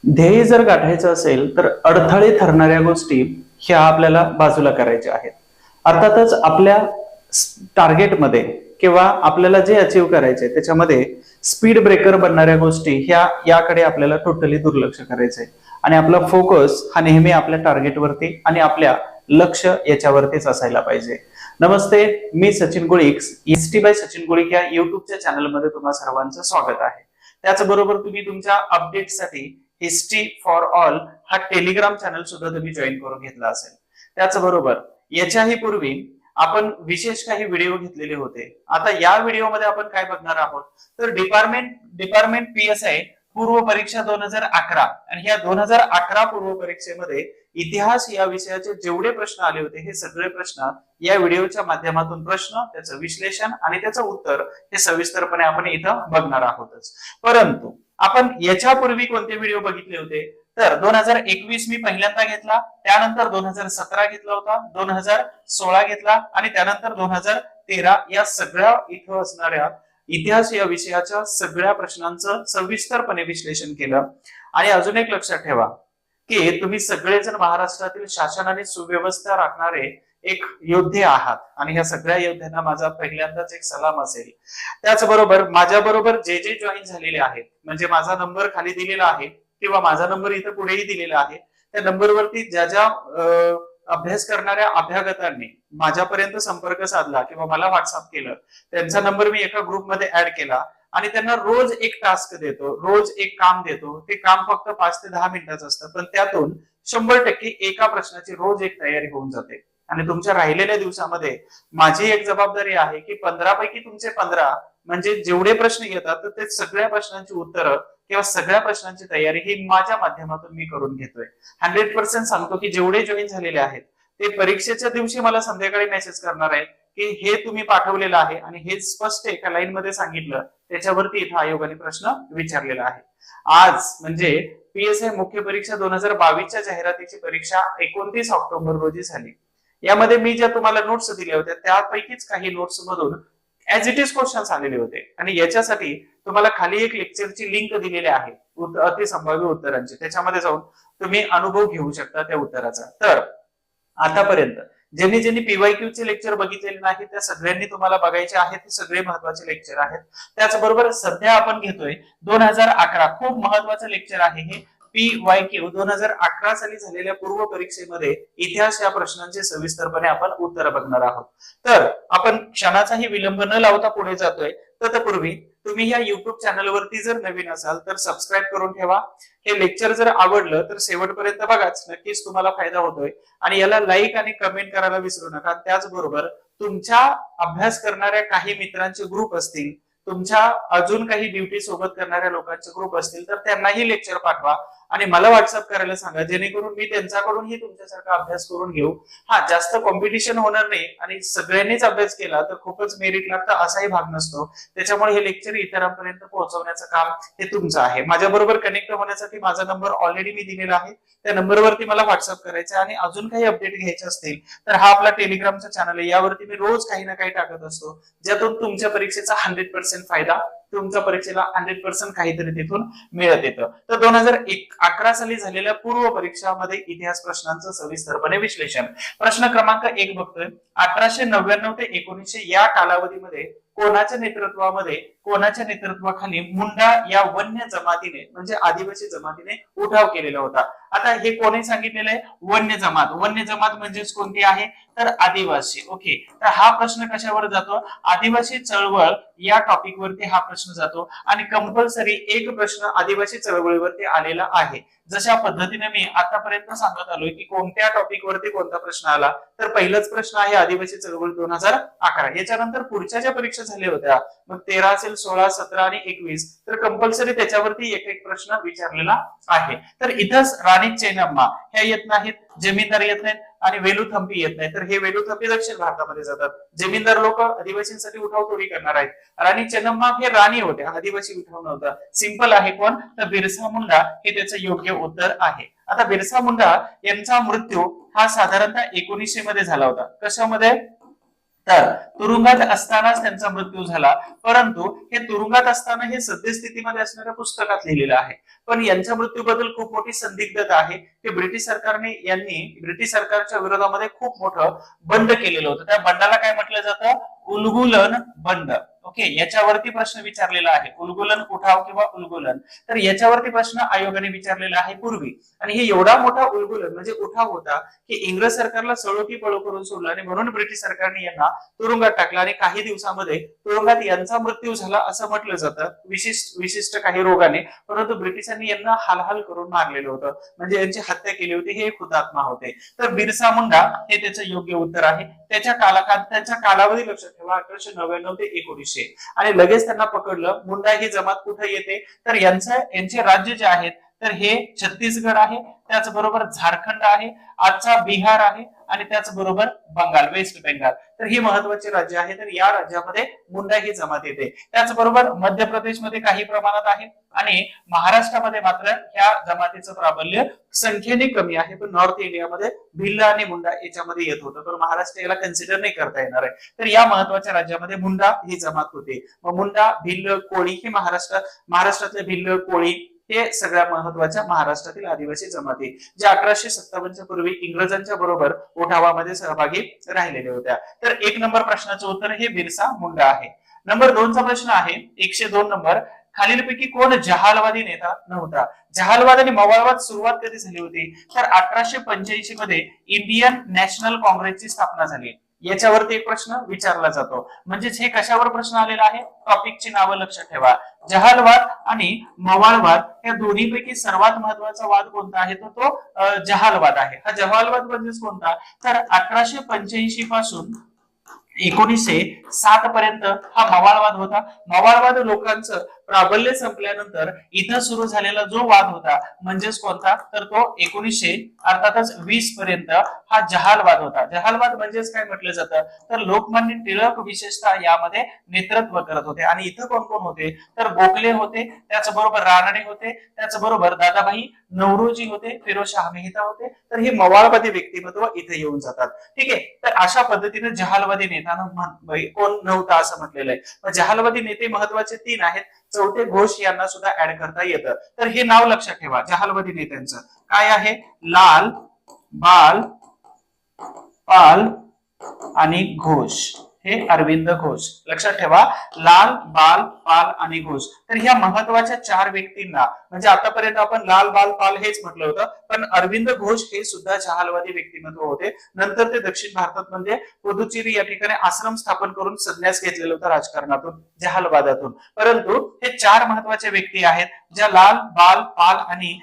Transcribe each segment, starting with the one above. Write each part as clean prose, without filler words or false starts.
ध्येय जर गाठायचं असेल तर अडथळे ठरणाऱ्या गोष्टी ह्या आपल्याला बाजूला करायच्या आहेत. अर्थातच आपल्या टार्गेटमध्ये किंवा आपल्याला जे अचीव करायचे त्याच्यामध्ये स्पीड ब्रेकर बनणाऱ्या गोष्टी ह्या याकडे आपल्याला टोटली दुर्लक्ष करायचंय आणि आपला फोकस हा नेहमी आपल्या टार्गेटवरती आणि आपल्या लक्ष याच्यावरतीच असायला पाहिजे. नमस्ते, मी सचिन गुळिक, एसटी बाय सचिन गुळिक या युट्यूबच्या चॅनलमध्ये तुम्हा सर्वांचं स्वागत आहे. त्याचबरोबर तुम्ही तुमच्या अपडेटसाठी हिस्ट्री फॉर ऑल हा टेलिग्राम चॅनल सुद्धा तुम्ही जॉईन करून घेतला असेल. त्याचबरोबर याच्याही पूर्वी आपण विशेष काही व्हिडिओ घेतलेले होते. आता या व्हिडिओमध्ये आपण काय बघणार आहोत तर डिपार्टमेंट PSI पूर्व परीक्षा 2011 आणि ह्या 2011 पूर्व परीक्षेमध्ये इतिहास या विषयाचे जेवढे प्रश्न आले होते हे सगळे प्रश्न या व्हिडिओच्या माध्यमातून प्रश्न, त्याचं विश्लेषण आणि त्याचं उत्तर हे सविस्तरपणे आपण इथं बघणार आहोतच. परंतु आपण याच्यापूर्वी कोणते व्हिडिओ बघितले होते तर 2021 मी पहिल्यांदा घेतला, त्यानंतर 2017 घेतला होता, 2016 घेतला आणि त्यानंतर 2013 या सगळ्या इथं असणाऱ्या इतिहास या विषयाच्या सगळ्या प्रश्नांचं सविस्तरपणे विश्लेषण केलं. आणि अजून एक लक्षात ठेवा की तुम्ही सगळेजण महाराष्ट्रातील शासन आणि सुव्यवस्था राखणारे एक योद्धे आहात आणि ह्या सगळ्या योद्ध्यांना माझा पहिल्यांदाच एक सलाम असेल. त्याचबरोबर माझ्या बरोबर जे जे जॉईन झालेले आहेत, म्हणजे माझा नंबर खाली दिलेला आहे किंवा माझा नंबर इथं पुढेही दिलेला आहे, त्या नंबरवरती ज्या ज्या अभ्यास करणाऱ्या अभ्यागतांनी माझ्यापर्यंत संपर्क साधला किंवा मला व्हॉट्सअप केलं, त्यांचा नंबर मी एका ग्रुपमध्ये ऍड केला आणि त्यांना रोज एक टास्क देतो, रोज एक काम देतो. ते काम फक्त 5 ते 10 मिनिटाचं असतं, पण त्यातून 100% एका प्रश्नाची रोज एक तयारी होऊन जाते. आणि तुमच्या राहिलेल्या दिवसामध्ये माझी एक जबाबदारी आहे की 15 पैकी तुमचे 15 म्हणजे जेवढे प्रश्न येतात तर ते सगळ्या प्रश्नांची उत्तरं किंवा सगळ्या प्रश्नांची तयारी ही माझ्या माध्यमातून मी करून घेतोय. 100% सांगतो की जेवढे जॉईन झालेले आहेत ते परीक्षेच्या दिवशी मला संध्याकाळी मेसेज करणार आहेत की हे तुम्ही पाठवलेलं आहे आणि हे स्पष्ट एका लाईन मध्ये सांगितलं, त्याच्यावरती इथं आयोगाने प्रश्न विचारलेला आहे. आज म्हणजे PSI मुख्य परीक्षा 2022च्या जाहिरातीची परीक्षा 29 ऑक्टोबर रोजी झाली. यामध्ये मी ज्या तुम्हाला नोट्स दिल्या होत्या त्यापैकीच काही नोट्स मधून ऍज इट इज क्वेश्चन्स आलेले होते आणि याच्यासाठी तुम्हाला खाली एक लेक्चरची लिंक दिलेली आहे अतिसंभाव्य उत्तरांची, त्याच्यामध्ये जाऊन तुम्ही अनुभव घेऊ शकता त्या उत्तराचा. तर आतापर्यंत ज्यांनी ज्यांनी PYQ चे लेक्चर बघितलेले नाही त्या सगळ्यांनी तुम्हाला बघायचे आहेत, हे सगळे महत्वाचे लेक्चर आहेत. त्याचबरोबर सध्या आपण घेतोय 2011 खूप महत्वाचं लेक्चर आहे हे PYQ 2011 साली झालेल्या पूर्व परीक्षेमध्ये इतिहास या प्रश्नांचे सविस्तरपणे आपण उत्तर बघणार आहोत. तर आपण क्षणाचाही विलंब न लावता पुढे जातोय. तत्पूर्वी तुम्ही या युट्यूब चॅनलवरती जर नवीन असाल तर सबस्क्राईब करून ठेवा. हे लेक्चर जर आवडलं तर शेवटपर्यंत बघाच, नक्कीच तुम्हाला फायदा होतोय. आणि याला लाईक आणि कमेंट करायला विसरू नका. त्याचबरोबर तुमच्या अभ्यास करणाऱ्या काही मित्रांचे ग्रुप असतील, तुमच्या अजून काही ड्युटी सोबत करणाऱ्या लोकांचे ग्रुप असतील तर त्यांनाही लेक्चर पाठवा आणि मला व्हॉट्सअप करायला सांगा, जेणेकरून मी त्यांच्याकडूनही तुमच्यासारखा अभ्यास करून घेऊ. हा, जास्त कॉम्पिटिशन होणार नाही आणि सगळ्यांनीच अभ्यास केला तर खूपच मेरिट लागतं असाही भाग नसतो. त्याच्यामुळे हे लेक्चर इतरांपर्यंत पोहोचवण्याचं काम हे तुमचं आहे. माझ्या बरोबर कनेक्ट होण्यासाठी माझा नंबर ऑलरेडी मी दिलेला आहे, त्या नंबरवरती मला व्हॉट्सअप करायचा आणि अजून काही अपडेट घ्यायचे असतील तर हा आपला टेलिग्रामचा चॅनल आहे, यावरती मी रोज काही ना काही टाकत असतो, ज्यातून तुमच्या परीक्षेचा 100% फायदा, तुमच्या परीक्षेला 100% काहीतरी तिथून मिळत येतं. तर 2011 साली झालेल्या पूर्व परीक्षामध्ये इतिहास प्रश्नांचं सविस्तरपणे विश्लेषण. प्रश्न क्रमांक 1 बघतोय. 1899 ते 1900 या कालावधीमध्ये कोणाच्या नेतृत्वाखाली मुंडा या वन्य जमातीने म्हणजे आदिवासी जमातीने उठाव केलेला होता. आता हे कोणी सांगितलेलं आहे? वन्य जमात. वन्य जमात म्हणजेच कोणती आहे तर आदिवासी. ओके, तर हा प्रश्न कशावर जातो? आदिवासी चळवळ या टॉपिक वरती हा प्रश्न जातो आणि कंपल्सरी एक प्रश्न आदिवासी चळवळीवरती आलेला आहे. जशा पद्धतीने मी आतापर्यंत सांगत आलोय की कोणत्या टॉपिक वरती कोणता प्रश्न आला, तर पहिलाच प्रश्न आहे आदिवासी चळवळ 2011. याच्यानंतर पुढच्या ज्या परीक्षा झाल्या होत्या मग 13 असेल, 16, 17 आणि 21, तर कंपल्सरी त्याच्यावरती एक एक प्रश्न विचारलेला आहे. तर इथंच राणी चेन्नम्मा ह्या येत नाहीत, जमीनदार येत नाहीत आणि वेलुथंपी येत नाही. तर हे वेलुथंपी दक्षिण भारतामध्ये जातात. जमीनदार लोक आदिवासींसाठी उठाव थोडी करणार आहेत. राणी चेन्नम्मा हे राणी होत्या, आदिवासी उठाव नव्हता. सिंपल आहे. कोण? तर बिरसा मुंडा हे त्याचं योग्य उत्तर आहे. आता बिरसा मुंडा यांचा मृत्यू हा साधारणतः 1900 मध्ये झाला होता. कशामध्ये? तर तुरुंगात असतानाच त्यांचा मृत्यू झाला. परंतु हे तुरुंगात असताना हे सद्यस्थितीमध्ये असणाऱ्या पुस्तकात लिहिलेलं आहे. पण यांच्या मृत्यूबद्दल खूप मोठी संदिग्धता आहे की ब्रिटिश सरकारच्या विरोधामध्ये खूप मोठं बंड केलेलं होतं. त्या बंडाला काय म्हटलं जातं? उलगुलन बंड. ओके, याच्यावरती प्रश्न विचारलेला आहे, उलगुलन उठाव किंवा उलगुलन. तर याच्यावरती प्रश्न आयोगाने विचारलेला आहे पूर्वी. आणि हे एवढा मोठा उलगुलन म्हणजे उठाव होता की इंग्रज सरकारला सळो की पळो करून सोडलं आणि म्हणून ब्रिटिश सरकारने यांना तुरुंगात टाकलं आणि काही दिवसामध्ये तुरुंगात यांचा मृत्यू झाला असं म्हटलं जातं, विशिष्ट काही रोगाने. परंतु ब्रिटिशांनी यांना हालहाल करून मारलेलं होतं, म्हणजे यांची हत्या केली होती, हे हुतात्मा होते. तर बिरसा मुंडा हे त्याचं योग्य उत्तर आहे. त्यांच्या कालावधी लक्षात ठेवा, 1899 ते 1900. आणि लगेच त्यांना पकडलं. मुंडा ही जमात कुठे येते? तर यांचे राज्य जे आहेत तर हे छत्तीसगड आहे, त्याचबरोबर झारखंड आहे, आजचा बिहार आहे आणि त्याचबरोबर बंगाल, वेस्ट बेंगाल. तर ही महत्वाची राज्य आहे. तर या राज्यामध्ये मुंडा ही जमात येते. त्याचबरोबर मध्य प्रदेशमध्ये काही प्रमाणात आहे आणि महाराष्ट्रामध्ये मात्र ह्या जमातीचं प्राबल्य संख्येने कमी आहे. पण नॉर्थ इंडियामध्ये भिल्ल आणि मुंडा याच्यामध्ये येत होतं, तर महाराष्ट्र याला कन्सिडर नाही करता येणार आहे. तर या महत्वाच्या राज्यामध्ये मुंडा ही जमात होते. मग मुंडा, भिल्ल, कोळी ही महाराष्ट्रातले भिल्ल, कोळी हे सगळ्या महत्वाच्या महाराष्ट्रातील आदिवासी जमाती ज्या 1857 पूर्वी इंग्रजांच्या बरोबर उठावामध्ये सहभागी राहिलेल्या होत्या. तर 1 नंबर प्रश्नाचं उत्तर हे बिरसा मुंडा आहे. नंबर 2 चा प्रश्न आहे 102 नंबर. खालीलपैकी कोण जहालवादी नेता नव्हता? जहालवाद आणि मवाळवाद सुरुवात कधी झाली होती? तर 1885 मध्ये इंडियन नॅशनल काँग्रेसची स्थापना झाली. याच्यावरती एक प्रश्न विचारला जातो. म्हणजेच हे कशावर प्रश्न आलेला आहे? टॉपिकची नावं लक्षात ठेवा. जहालवाद आणि मवाळवाद या दोन्हीपैकी सर्वात महत्वाचा वाद कोणता आहे? तो जहालवाद आहे. हा जहालवाद म्हणजेच कोणता? तर 1885 पासून 1907 पर्यंत हा मवाळवाद होता. मवाळवाद लोकांचं प्राबल्य संपल्यानंतर इथं सुरू झालेला जो वाद होता म्हणजेच कोणता? तर तो 1920 पर्यंत हा जहालवाद होता. जहालवाद म्हणजेच काय म्हटलं जातं? तर लोकमान्य टिळक विशेषतः यामध्ये नेतृत्व करत होते. आणि इथं कोण कोण होते? तर गोखले होते, त्याचबरोबर रानडे होते, त्याचबरोबर दादाभाई नौरोजी होते, फिरोजशाह मेहता होते. तर हे मवाळवादी व्यक्तिमत्व इथे येऊन जातात. ठीक आहे. तर अशा पद्धतीने जहालवादी नेता कोण नव्हता असं म्हटलेलं आहे. जहालवादी नेते महत्वाचे 3 आहेत. चौथे घोष यांना सुद्धा ऍड करता येतं. तर हे नाव लक्षात ठेवा जहालवादी नेत्यांचं. काय आहे? लाल, बाल, पाल आणि घोष. हे अरविंद घोष. लक्षात ठेवा, लाल, बाल, पाल आणि घोष. तर ह्या महत्वाच्या 4 व्यक्तींना, म्हणजे आतापर्यंत आपण लाल, बाल, पाल हेच म्हटलं होतं, पण अरविंद घोष हे सुद्धा जहालवादी व्यक्तिमत्व होते. नंतर ते दक्षिण भारतात म्हणजे पुदुचेरी या ठिकाणी आश्रम स्थापन करून संन्यास घेतलेलं होतं राजकारणातून, जहालवादातून. परंतु हे 4 महत्वाचे व्यक्ती आहेत ज्या लाल, बाल, पाल आणि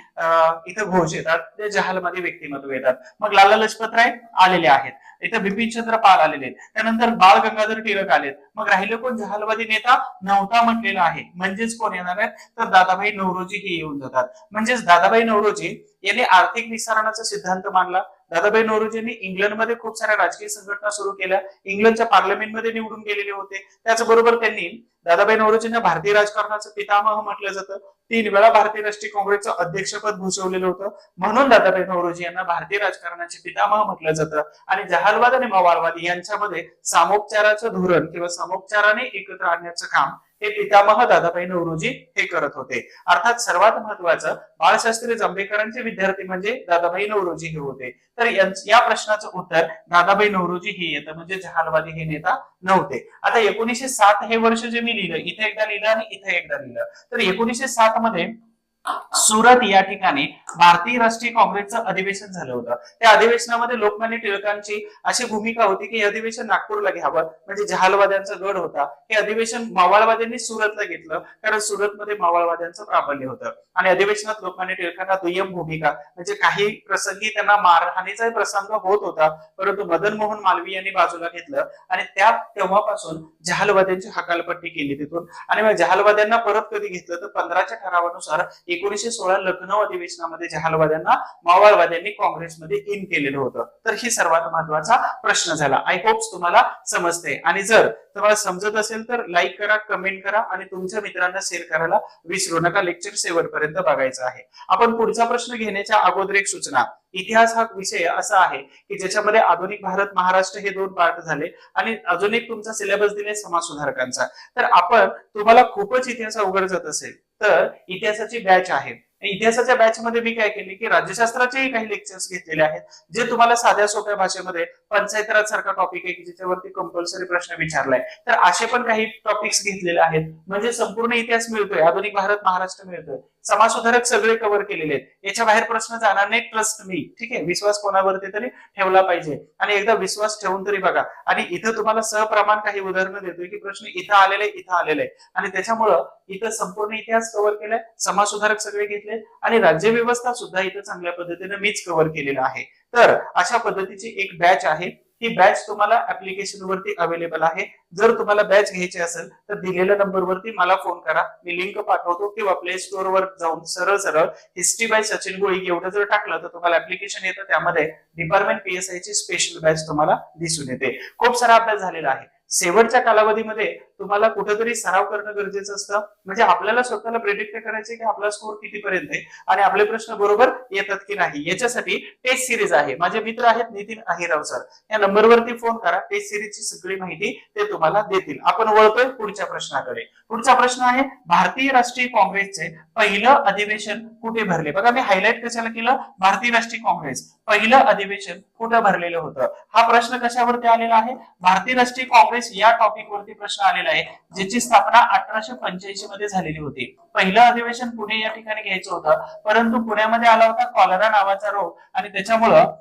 इथं घोष येतात, ते जहालवादी व्यक्तिमत्व येतात. मग लाला लजपत राय आलेले आहेत, इथं बिपिनचंद्र पाल आलेले आहेत, त्यानंतर बाळ गंगाधर टिळक आलेत. मग राहिले कोण? जहालवादी नेता नव्हता म्हटलेला आहे. म्हणजेच कोण येणार आहे? तर दादाभाई नौरोजी हे येऊन जातात. म्हणजेच दादाभाई नौरोजी यांनी आर्थिक निस्तारणाचा सिद्धांत मांडला. दादाभाई नौरोजींनी इंग्लंडमध्ये खूप साऱ्या राजकीय संघटना सुरू केल्या. इंग्लंडच्या पार्लमेंटमध्ये निवडून गेलेले होते. त्याचबरोबर त्यांनी दादाभाई नौरोजींना भारतीय राजकारणाचं पितामह म्हटलं जातं. 3 वेळा भारतीय राष्ट्रीय काँग्रेसचं अध्यक्षपद भूषवलेलं होतं. म्हणून दादाभाई नौरोजी यांना भारतीय राजकारणाचे पितामह म्हटलं जातं. आणि जहालवाद आणि मवाळवाद यांच्यामध्ये सामोपचाराचं धोरण किंवा सामोपचाराने एकत्र आणण्याचं काम हे पितामह दादाभाई नौरोजी हे करत होते. अर्थात सर्वात महत्वाचं बाळशास्त्री जांभेकरांचे विद्यार्थी म्हणजे दादाभाई नौरोजी हे होते. तर या प्रश्नाचं उत्तर दादाभाई नौरोजी हे येतं, म्हणजे जहालवादी हे नेता नव्हते. आता 1907 हे वर्ष जे मी लिहिलं, इथे एकदा लिहिलं आणि इथे एकदा लिहिलं. तर 1907 मध्ये सुरत या ठिकाणी भारतीय राष्ट्रीय काँग्रेसचं अधिवेशन झालं होतं. त्या अधिवेशनामध्ये लोकमान्य टिळकांची अशी भूमिका होती की हे अधिवेशन नागपूरला घ्यावं, म्हणजे जहालवाद्यांचा गड होता. हे अधिवेशन मावळवाद्यांनी सुरतला घेतलं, कारण सुरतमध्ये मावळवाद्यांचं प्राबल्य होतं. आणि अधिवेशनात लोकमान्य टिळकांना दुय्यम भूमिका, म्हणजे काही प्रसंगी त्यांना मारहाणीचा प्रसंग होत होता, परंतु मदन मोहन मालवीय यांनी बाजूला घेतलं आणि तेव्हापासून जहालवाद्यांची हकालपट्टी केली तिथून. आणि मग जहालवाद्यांना परत कधी घेतलं? तर 15च्या ठरावानुसार 1916 लखनौ अधिवेशनामध्ये जहालवाद्यांना मावळवाद्यांनी काँग्रेसमध्ये इन केलेलं होतं. तर ही सर्वात महत्वाचा प्रश्न झाला. आय होप तुम्हाला समजते. आणि जर तुम्हाला समजत असेल तर लाईक करा, कमेंट करा आणि तुमच्या मित्रांना शेअर करायला विसरू नका. लेक्चर शेवटपर्यंत बघायचं आहे. आपण पुढचा प्रश्न घेण्याच्या अगोदर एक सूचना. इतिहास हा विषय असा आहे की ज्याच्यामध्ये आधुनिक भारत, महाराष्ट्र हे 2 पार्ट झाले आणि अजून एक तुमचा सिलेबस दिले समाज सुधारकांचा. तर आपण तुम्हाला खूपच इतिहास अवघड जात असेल तर इतिहासाची बॅच आहे. इतिहासाच्या बॅच मध्ये मी काय केले की राज्यशास्त्राचेही काही लेक्चर्स घेतलेले आहेत, जे तुम्हाला साध्या सोप्या भाषेमध्ये, पंचायत राज सारखा टॉपिक आहे की ज्याच्यावरती कंपल्सरी प्रश्न विचारलाय, तर असे पण काही टॉपिक्स घेतलेले आहेत. म्हणजे संपूर्ण इतिहास मिळतोय, आधुनिक भारत महाराष्ट्र मिळतोय, समाज सुधारक सगळे कव्हर केलेले आहेत. याच्या बाहेर प्रश्न जाणार नाही, ट्रस्ट मी. ठीक आहे, विश्वास कोणावरती तरी ठेवला पाहिजे आणि एकदा विश्वास ठेवून तरी बघा. आणि इथं तुम्हाला सहप्रमाण काही उदाहरणं देतोय की प्रश्न इथं आलेले इथं आलेले आहे, आणि त्याच्यामुळं इथं संपूर्ण इतिहास कव्हर केलाय, समाज सुधारक सगळे घेतले, आणि राज्य व्यवस्था सुद्धा इथं चांगल्या पद्धतीने मीच कव्हर केलेलं आहे. तर अशा पद्धतीची एक बॅच आहे. ही बॅच तुम्हाला ऍप्लिकेशन वरती अवेलेबल आहे. जर तुम्हाला बॅच घ्यायची असेल तर दिलेल्या नंबरवरती मला फोन करा, मी लिंक पाठवतो, किंवा प्ले स्टोर वर जाऊन सरळ सरळ हिस्ट्री बाय सचिन गोळी एवढं जर टाकलं तर तुम्हाला ऍप्लिकेशन येतं. त्यामध्ये डिपार्टमेंट पीएसआय ची स्पेशल बॅच तुम्हाला दिसून येते. खूप सारा अभ्यास झालेला आहे. शेवटच्या कालावधीमध्ये तुम्हाला कुठेतरी सराव करणं गरजेचं असतं. म्हणजे आपल्याला स्वतःला प्रेडिक्ट करायचे की आपला स्कोर कितीपर्यंत आहे आणि आपले प्रश्न बरोबर येतात की नाही. याच्यासाठी टेस्ट सिरीज आहे. माझे मित्र आहेत नितीन अहिराव सर, या नंबरवरती फोन करा, टेस्ट सिरीजची सगळी माहिती ते तुम्हाला देतील. आपण वळतोय पुढच्या प्रश्नाकडे. पुढचा प्रश्न आहे, भारतीय राष्ट्रीय काँग्रेसचे पहिलं अधिवेशन कुठे भरले? बघा मी हायलाइट कशाला केलं, भारतीय राष्ट्रीय काँग्रेस पहिलं अधिवेशन कुठं भरलेलं होतं. हा प्रश्न कशावरती आलेला आहे? भारतीय राष्ट्रीय काँग्रेस या टॉपिक वरती प्रश्न आलेला आहे, ज्याची स्थापना 1885 मध्ये झालेली होती. पहिलं अधिवेशन पुणे या ठिकाणी घ्यायचं होतं, परंतु पुण्यामध्ये आला होता कॉलरा नावाचा रोग, आणि त्याच्यामुळं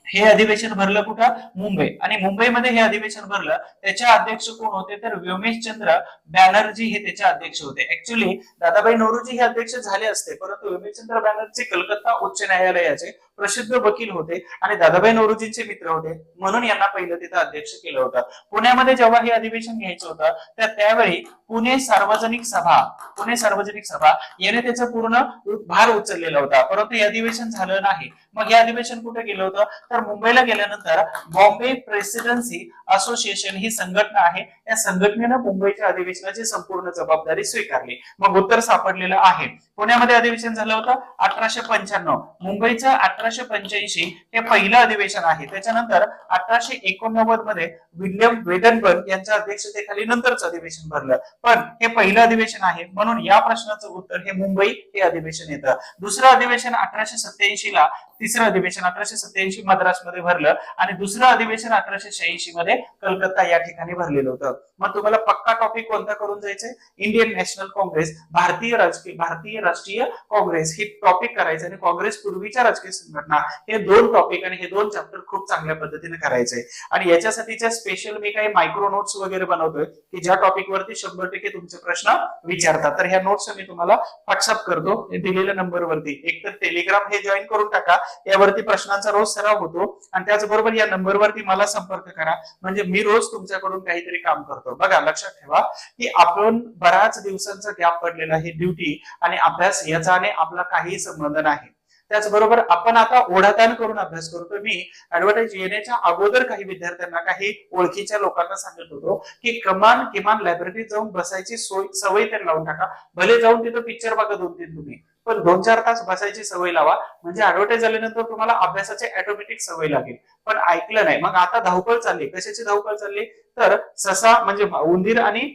हे अधिवेशन भरलं कुठं? मुंबई. आणि मुंबईमध्ये हे अधिवेशन भरलं. त्याचे अध्यक्ष कोण होते? तर व्योमेशचंद्र बॅनर्जी हे त्याचे अध्यक्ष होते. ऍक्च्युली दादाभाई नौरोजी हे अध्यक्ष झाले असते, परंतु व्योमेशचंद्र बॅनर्जी कलकत्ता उच्च न्यायालयाचे प्रसिद्ध वकील होते आणि दादाभाई नौरोजींचे मित्र होते, म्हणून यांना पहिलं तिथं अध्यक्ष केलं होतं. पुण्यामध्ये जेव्हा हे अधिवेशन घ्यायचं होतं तर त्यावेळी पुणे सार्वजनिक सभा याने त्याचा पूर्ण भार उचललेला होता, परंतु हे अधिवेशन झालं नाही. मग हे अधिवेशन कुठे गेलं होतं? तर मुंबईला गेल्यानंतर बॉम्बे प्रेसिडेन्सी असोसिएशन ही संघटना आहे, या संघटनेनं मुंबईच्या अधिवेशनाची संपूर्ण जबाबदारी स्वीकारली. मग उत्तर सापडलेलं आहे. पुण्यामध्ये अधिवेशन झालं होतं 1895, मुंबईचं 1885 हे पहिलं अधिवेशन आहे. त्याच्यानंतर 1889 मध्ये विल्यम वेडनबर्ग यांच्या अध्यक्षतेखाली नंतरचं अधिवेशन भरलं, पण हे पहिलं अधिवेशन आहे, म्हणून या प्रश्नाचं उत्तर हे मुंबई हे अधिवेशन येतं. दुसरं अधिवेशन 1887 ला, तिसरं अधिवेशन 1887 मद्रासमध्ये भरलं, आणि दुसरं अधिवेशन 1886 मध्ये कलकत्ता या ठिकाणी भरलेलं होतं. मग तुम्हाला पक्का टॉपिक कोणता करून जायचंय? इंडियन नॅशनल काँग्रेस, भारतीय राष्ट्रीय काँग्रेस ही टॉपिक करायचं, आणि काँग्रेस पूर्वीच्या राजकीय संघटना, हे दोन टॉपिक आणि हे दोन चॅप्टर खूप चांगल्या पद्धतीने करायचंय. आणि याच्यासाठीच्या स्पेशल मी काही मायक्रो नोट्स वगैरे बनवतोय की ज्या टॉपिक वरती 100% तुमचे प्रश्न विचारतात. तर ह्या नोट्स मी तुम्हाला व्हॉट्सअप करतो दिलेल्या नंबरवरती. एक तर टेलिग्राम हे जॉईन करून टाका, यावरती प्रश्नांचा रोज सराव होतो, आणि त्याचबरोबर या नंबरवरती मला संपर्क करा, म्हणजे मी रोज तुमच्याकडून काहीतरी काम करतो. बघा लक्षात ठेवा की आपण बऱ्याच दिवसांचा गॅप पडलेला आहे, ड्युटी आणि अभ्यास याचाने आपला काही संबंध नाही. त्याचबरोबर आपण आता ओढाताण करून अभ्यास करतोय. मी ऍडव्हर्टाईज येण्याच्या अगोदर काही विद्यार्थ्यांना, काही ओळखीच्या लोकांना सांगत होतो की किमान लायब्ररीत जाऊन बसायची सवय तर लावून टाका. भले जाऊन तिथं पिक्चर बघा 2-3 तुम्ही, पण 2-4 तास बसायची सवय लावा, म्हणजे ऍडव्हर्टाईज झाल्यानंतर तुम्हाला अभ्यासाची ऑटोमॅटिक सवय लागेल. पण ऐकलं नाही, मग आता धावपळ चालली. कशाची धावपळ चालली? तर ससा म्हणजे उंदीर आणि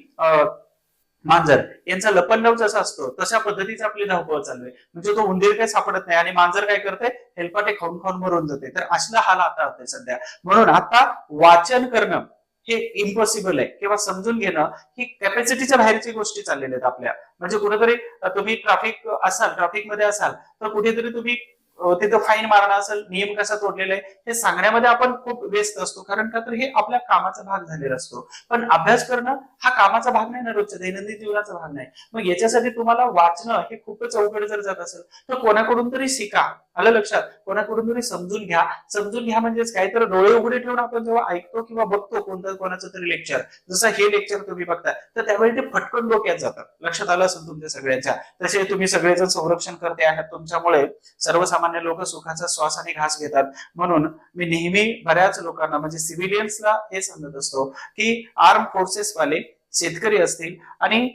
मांजर यांचा लपंडाव जसा असतो तशा पद्धतीची आपली धावपळ चालू आहे. म्हणजे तो उंदीर काही सापडत नाही आणि मांजर काय करते? हेलपाटे खाऊन खाऊन मरून जाते. तर असला हाल आता होते सध्या. म्हणून आता वाचन करणं हे इम्पॉसिबल आहे, किंवा समजून घेणं ही कॅपॅसिटीच्या बाहेरची गोष्टी चाललेल्या आहेत आपल्या. म्हणजे कुठेतरी तुम्ही ट्रॅफिकमध्ये असाल तर कुठेतरी तुम्ही तिथं फाईन मारणं असेल, नियम कसा तोडलेला आहे हे सांगण्यामध्ये आपण खूप व्यस्त असतो, कारण का तर हे आपल्या कामाचा भाग झालेला असतो. पण अभ्यास करणं हा कामाचा भाग नाही ना, रोजच्या दैनंदिन जीवनाचा भाग नाही. मग याच्यासाठी तुम्हाला वाचणं हे खूपच अवघड जर जात असेल तर कोणाकडून तरी शिका. आलं लक्षात? कोणाकडून तरी समजून घ्या म्हणजेच काय, तर डोळे उघडे ठेवून आपण जेव्हा ऐकतो किंवा बघतो कोणाचं तरी लेक्चर, जसं हे लेक्चर तुम्ही बघता, तर त्यावेळी ते फटकन डोक्यात जातात. लक्षात आलं असेल तुमच्या सगळ्यांच्या. तसे तुम्ही सगळेजण संरक्षण करते आहात, तुमच्यामुळे सर्वसामान्य लोक सुखाचा श्वास आणि घास घेतात. म्हणून मी नेहमी बऱ्याच लोकांना, म्हणजे सिव्हिलियन्सला हे सांगत असतो की आर्म फोर्सेस वाले, शेतकरी असतील आणि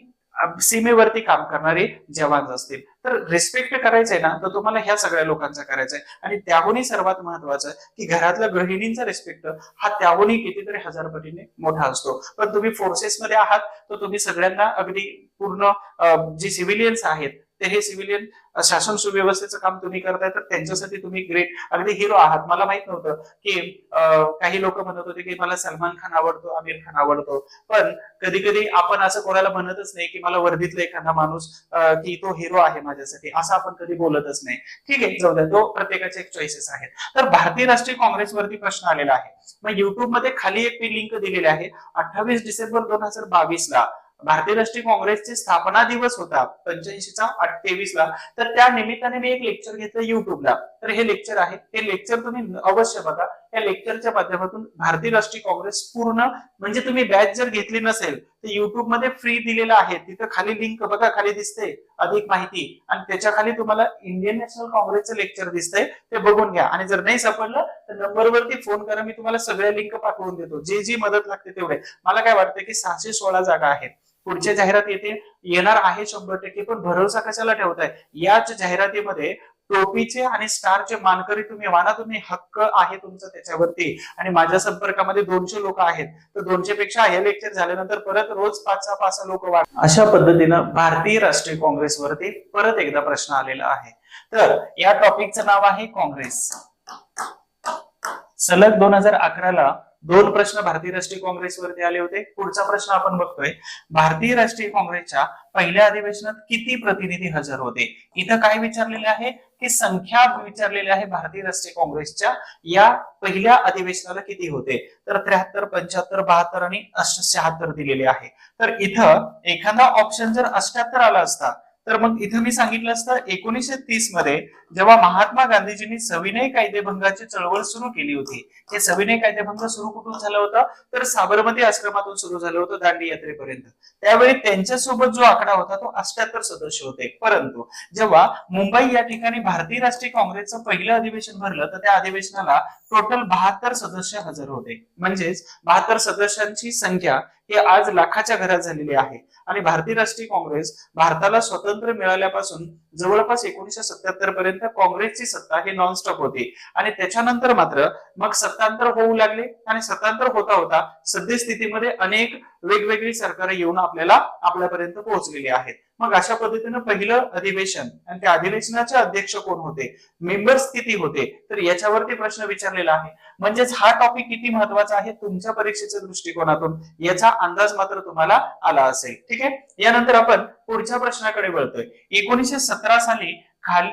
सीमेवरती काम करणारे जवान असतील, तर रिस्पेक्ट करायचंय ना, तर तुम्हाला ह्या सगळ्या लोकांचा करायचंय. आणि त्याहूनही सर्वात महत्वाचं की घरातल्या गृहिणींचा रिस्पेक्ट हा त्याहूनही कितीतरी 1000 पटीने मोठा असतो. पण तुम्ही फोर्सेसमध्ये आहात तर तुम्ही सगळ्यांना अगदी पूर्ण जे सिव्हिलियन्स आहेत ते हे सिव्हिलियन शासन सुव्यवस्थेचं काम तुम्ही करताय, तर त्यांच्यासाठी तुम्ही ग्रेट, अगदी हिरो आहात. मला माहित नव्हतं की काही लोक म्हणत होते की मला सलमान खान आवडतो, आमिर खान आवडतो, पण कधी कधी आपण असं कोणाला म्हणतच नाही की मला वर्दीतला एखादा माणूस की तो हिरो आहे माझ्यासाठी, असं आपण कधी बोलतच नाही. ठीक आहे, जाऊ द्या, तो प्रत्येकाचे एक चॉईसेस आहेत. तर भारतीय राष्ट्रीय काँग्रेसवरती प्रश्न आलेला आहे. मग युट्यूब मध्ये खाली एक लिंक दिलेली आहे. 28 डिसेंबर 2022 ला भारतीय राष्ट्रीय काँग्रेसची स्थापना दिवस होता 85चा 23 ला. तर त्या निमित्ताने मी एक लेक्चर घेतलं युट्यूबला. तर हे लेक्चर आहे, हे लेक्चर तुम्ही अवश्य बघा. या लेक्चरच्या माध्यमातून भारतीय राष्ट्रीय काँग्रेस पूर्ण, म्हणजे तुम्ही बॅच जर घेतली नसेल तर युट्यूब मध्ये फ्री दिलेला आहे. तिथं खाली लिंक बघा, खाली दिसते अधिक माहिती, आणि त्याच्या खाली तुम्हाला इंडियन नॅशनल काँग्रेसचं लेक्चर दिसतंय, ते बघून घ्या. आणि जर नाही सापडलं तर नंबरवरती फोन करा, मी तुम्हाला सगळ्या लिंक पाठवून देतो, जे जी मदत लागते तेवढे. मला काय वाटतं की 616 जागा आहेत. पुढच्या जाहिरात येणार आहे 100%, पण भरोसा कशाला ठेवताय? याच जाहिरातीमध्ये टोपीचे आणि स्टारचे मानकरी तुम्ही व्हा, तुम्ही हक्क आहे तुमचा त्याच्यावरती. आणि माझ्या संपर्कामध्ये 200 लोक आहेत, तर 200 पेक्षा हे लेक्चर झाल्यानंतर परत रोज 5-6 लोक वाढ. अशा पद्धतीनं भारतीय राष्ट्रीय काँग्रेसवरती परत एकदा प्रश्न आलेला आहे. तर या टॉपिकचं नाव आहे काँग्रेस. सलग 2011ला 2 प्रश्न भारतीय राष्ट्रीय काँग्रेसवरती आले होते. पुढचा प्रश्न आपण बघतोय, भारतीय राष्ट्रीय काँग्रेसच्या पहिल्या अधिवेशनात किती प्रतिनिधी हजर होते? इथं काय विचारलेले आहे की संख्या विचारलेली आहे. भारतीय राष्ट्रीय काँग्रेसच्या या पहिल्या अधिवेशनाला किती होते? तर 73, 75, 72 आणि 76 दिलेले आहे. तर इथं एखादा ऑप्शन जर 78 आला असता, तर मग इथं मी सांगितलं असतं 1930 मध्ये जेव्हा महात्मा गांधीजींनी सविनय कायदेभंगाची चळवळ सुरू केली होती. हे सविनय कायदेभंग सुरू कुठून झालं होतं? तर साबरमती आश्रमातून सुरू झालं होतं, दांडी यात्रेपर्यंत. त्यावेळी त्यांच्यासोबत जो आकडा होता तो 78 सदस्य होते. परंतु जेव्हा मुंबई या ठिकाणी भारतीय राष्ट्रीय काँग्रेसचं पहिलं अधिवेशन भरलं, तर त्या अधिवेशनाला टोटल 72 सदस्य हजर होते. म्हणजेच 72 सदस्यांची संख्या ही आज लाखाच्या घरात झालेली आहे. आणि भारतीय राष्ट्रीय काँग्रेस भारताला स्वातंत्र्य मिळाल्यापासून जवळपास 1977 पर्यंत काँग्रेसची सत्ता ही नॉनस्टॉप होती. आणि त्याच्यानंतर मात्र मग सत्तांतर होऊ लागले, आणि सत्तांतर होता होता सद्यस्थितीमध्ये अनेक वेगवेगळी सरकार येऊन आपल्यापर्यंत पोहोचलेली आहेत. मग अशा पद्धतीनं पहिलं अधिवेशन, आणि त्या अधिवेशनाचे अध्यक्ष कोण होते, मेंबर्स किती होते, तर याच्यावरती प्रश्न विचारलेला आहे. म्हणजेच हा टॉपिक किती महत्वाचा आहे तुमच्या परीक्षेच्या दृष्टिकोनातून याचा अंदाज मात्र तुम्हाला आला असेल. ठीक आहे, यानंतर आपण पुढच्या प्रश्नाकडे वळतोय. 1917 साली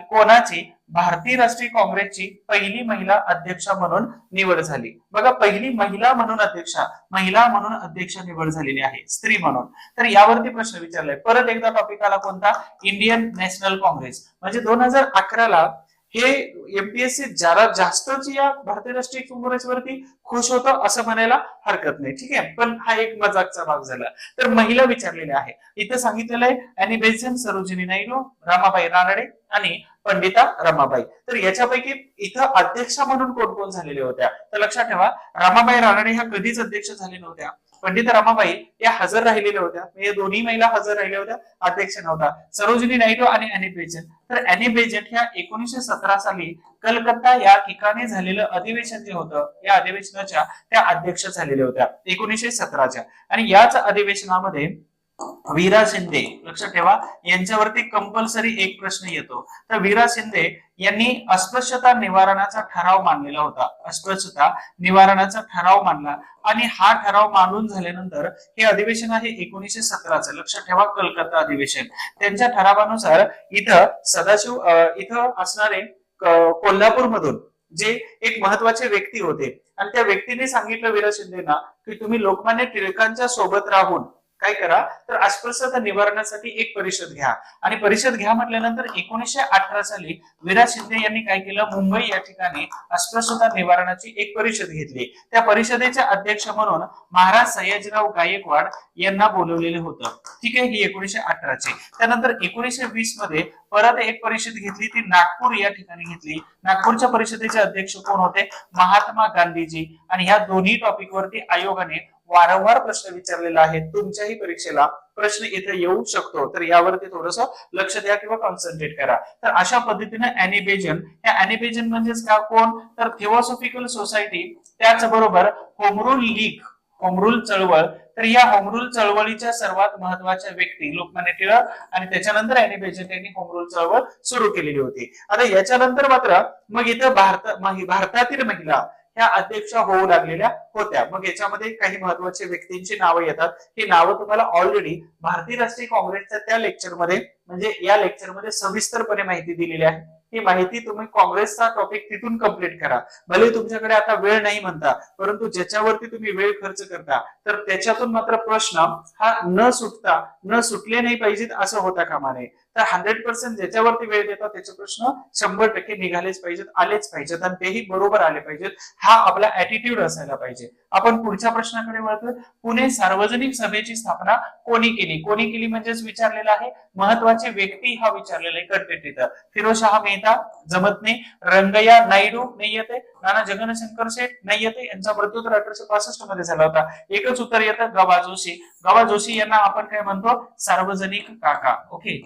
कोणाची भारतीय राष्ट्रीय काँग्रेसची पहिली महिला अध्यक्ष म्हणून निवड झाली? बघा, पहिली महिला म्हणून अध्यक्ष निवड झालेली आहे, स्त्री म्हणून. तर यावरती प्रश्न विचारलाय. परत एकदा टॉपिक आला कोणता? Indian national Congress. म्हणजे 2011ला हे एमपीएससी जरा जास्तच या भारतीय राष्ट्रीय काँग्रेसवरती खुश होतं असं म्हणायला हरकत नाही. ठीक आहे, पण हा एक मजाकचा भाग झाला. तर महिला विचारलेल्या आहे. इथं सांगितलेलं आहे अॅनी बेझंट, सरोजिनी नायडू, रमाबाई रानडे आणि पंडिता रमाबाई. तर याच्यापैकी इथं अध्यक्ष म्हणून कोण कोण झालेल्या होत्या? तर लक्षात ठेवा, रमाबाई रानडे ह्या कधीच अध्यक्ष झाले नव्हत्या. पंडिता रमाबाई या हजर राहिलेल्या होत्या, म्हणजे दोन्ही महिला हजर राहिल्या होत्या, अध्यक्ष नव्हता. सरोजिनी नायडू आणि अॅनी बेझंट. तर अॅनी बेझंट ह्या 1917 साली कलकत्ता या ठिकाणी झालेलं अधिवेशन जे होतं, या अधिवेशनाच्या त्या अध्यक्ष झालेल्या होत्या 1917च्या. आणि याच अधिवेशनामध्ये वीरा शिंदे, लक्षात ठेवा, यांच्यावरती कंपल्सरी एक प्रश्न येतो. तर वीरा शिंदे यांनी अस्पृश्यता निवारणाचा ठराव मांडलेला होता. अस्पृश्यता निवारणाचा ठराव मांडला, आणि हा ठराव मांडून झाल्यानंतर हे अधिवेशन आहे 1917चं. लक्षात ठेवा, कलकत्ता अधिवेशन. त्यांच्या ठरावानुसार इथं सदाशिव इथं असणारे कोल्हापूर मधून जे एक महत्वाचे व्यक्ती होते, आणि त्या व्यक्तीने सांगितलं वीरा शिंदेना की तुम्ही लोकमान्य टिळकांच्या सोबत राहून काय करा, तर अस्पृश्यता निवारणासाठी एक परिषद घ्या. आणि परिषद घ्या म्हटल्यानंतर 1918 साली वीरा शिंदे यांनी काय केलं, मुंबई या ठिकाणी अस्पृश्यता निवारणाची एक परिषद घेतली. त्या परिषदेचे अध्यक्ष म्हणून महाराज सयाजीराव गायकवाड यांना बोलवलेले होतं. ठीक आहे, ही 1918ची. त्यानंतर 1920 मध्ये परत एक परिषद घेतली, ती नागपूर या ठिकाणी घेतली. नागपूरच्या परिषदेचे अध्यक्ष कोण होते? महात्मा गांधीजी. आणि ह्या दोन्ही टॉपिक वरती आयोगाने वारंवार प्रश्न विचारलेला आहे. तुमच्याही परीक्षेला प्रश्न इथे येऊ शकतो, तर यावरती थोडंसं लक्ष द्या किंवा कॉन्सन्ट्रेट करा. तर अशा पद्धतीने अॅनी बेझंट, या अॅनी बेझंट म्हणजेच का कोण, तर थिओसॉफिकल सोसायटी, त्याचबरोबर home rule league, home rule चळवळ, तर या होम रूल चळवळीच्या सर्वात महत्वाच्या व्यक्ती लोकमान्य टिळक आणि त्याच्यानंतर अॅनी बेझंट यांनी होम रूल चळवळ सुरू केलेली होती. आता याच्यानंतर मात्र मग इथं भारतातील महिला ह्या अध्यक्षा होऊ लागलेल्या होत्या. मग याच्यामध्ये काही महत्वाचे व्यक्तींची नावं येतात. ही नावं तुम्हाला ऑलरेडी भारतीय राष्ट्रीय काँग्रेसच्या त्या लेक्चरमध्ये म्हणजे या लेक्चरमध्ये सविस्तरपणे माहिती दिलेली आहे. ही माहिती तुम्ही काँग्रेसचा टॉपिक तिथून कंप्लीट करा. भले तुमच्याकडे आता वेळ नाही म्हणता, परंतु ज्याच्यावरती तुम्ही वेळ खर्च करता तर त्याच्यातून मात्र प्रश्न हा न सुटले नाही पाहिजेत असं होता कामा नये. तर 100% ज्याच्यावरती वेळ देतात त्याचे प्रश्न 100% निघालेच पाहिजेत, आलेच पाहिजेत आणि तेही बरोबर आले पाहिजेत. हा आपला ऍटिट्यूड असायला पाहिजे. आपण पुढच्या प्रश्नाकडे वळतोय. पुणे सार्वजनिक सभेची स्थापना कोणी केली म्हणजेच विचारलेला आहे. महत्वाची व्यक्ती हा विचारलेला आहे कंटेंट इथं. फिरोजशाह मेहता जमत नाही. रंगय्या नायडू नाही येते. नाना जगनशंकर शेठ नाही येते. यांचा मृत्यू तर 1865 मध्ये झाला होता. एकच उत्तर येतं गवा जोशी. गवा जोशी यांना आपण काय म्हणतो? सार्वजनिक काका. ओके,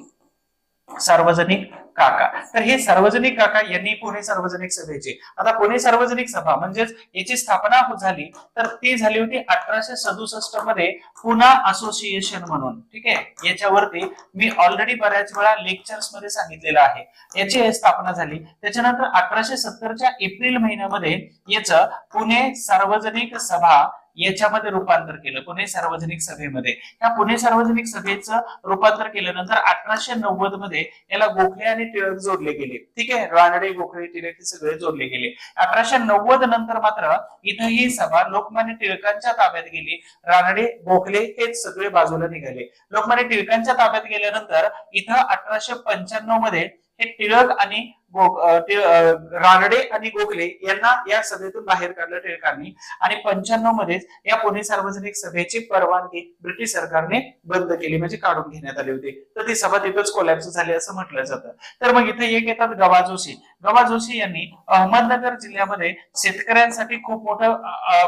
सार्वजनिक काका. तर हे सार्वजनिक काका यांनी पुणे सार्वजनिक सभेची, आता पुणे सार्वजनिक सभा म्हणजेच याची स्थापना झाली तर ती झाली होती 1867 मध्ये पुणा असोसिएशन म्हणून. ठीक आहे, याच्यावरती मी ऑलरेडी बऱ्याच वेळा लेक्चर्स मध्ये सांगितलेलं आहे. याची स्थापना झाली. त्याच्यानंतर 1870च्या एप्रिल महिन्यामध्ये याचं पुणे सार्वजनिक सभा याच्यामध्ये रूपांतर केलं, पुणे सार्वजनिक सभेमध्ये. या पुणे सार्वजनिक सभेचं रूपांतर केल्यानंतर 1890 मध्ये याला गोखले आणि टिळक जोडले गेले. ठीक आहे, रानडे, गोखले, टिळक हे सगळे जोडले गेले. 1890 नंतर मात्र इथं ही सभा लोकमान्य टिळकांच्या ताब्यात गेली. रानडे, गोखले हे सगळे बाजूला निघाले. लोकमान्य टिळकांच्या ताब्यात गेल्यानंतर इथं 1895 मध्ये हे टिळक आणि रानडे आणि गोखले यांना या सभेतून बाहेर काढलं टिळकांनी. आणि 95 मध्ये या पुणे सार्वजनिक सभेची परवानगी ब्रिटिश सरकारने बंद केली, म्हणजे काढून घेण्यात आली होती. तर ती सभा तिथंच कोलॅप्स झाली असं म्हटलं जातं. तर मग इथे एक येतात गवा जोशी. गवा जोशी यांनी अहमदनगर जिल्ह्यामध्ये शेतकऱ्यांसाठी खूप मोठं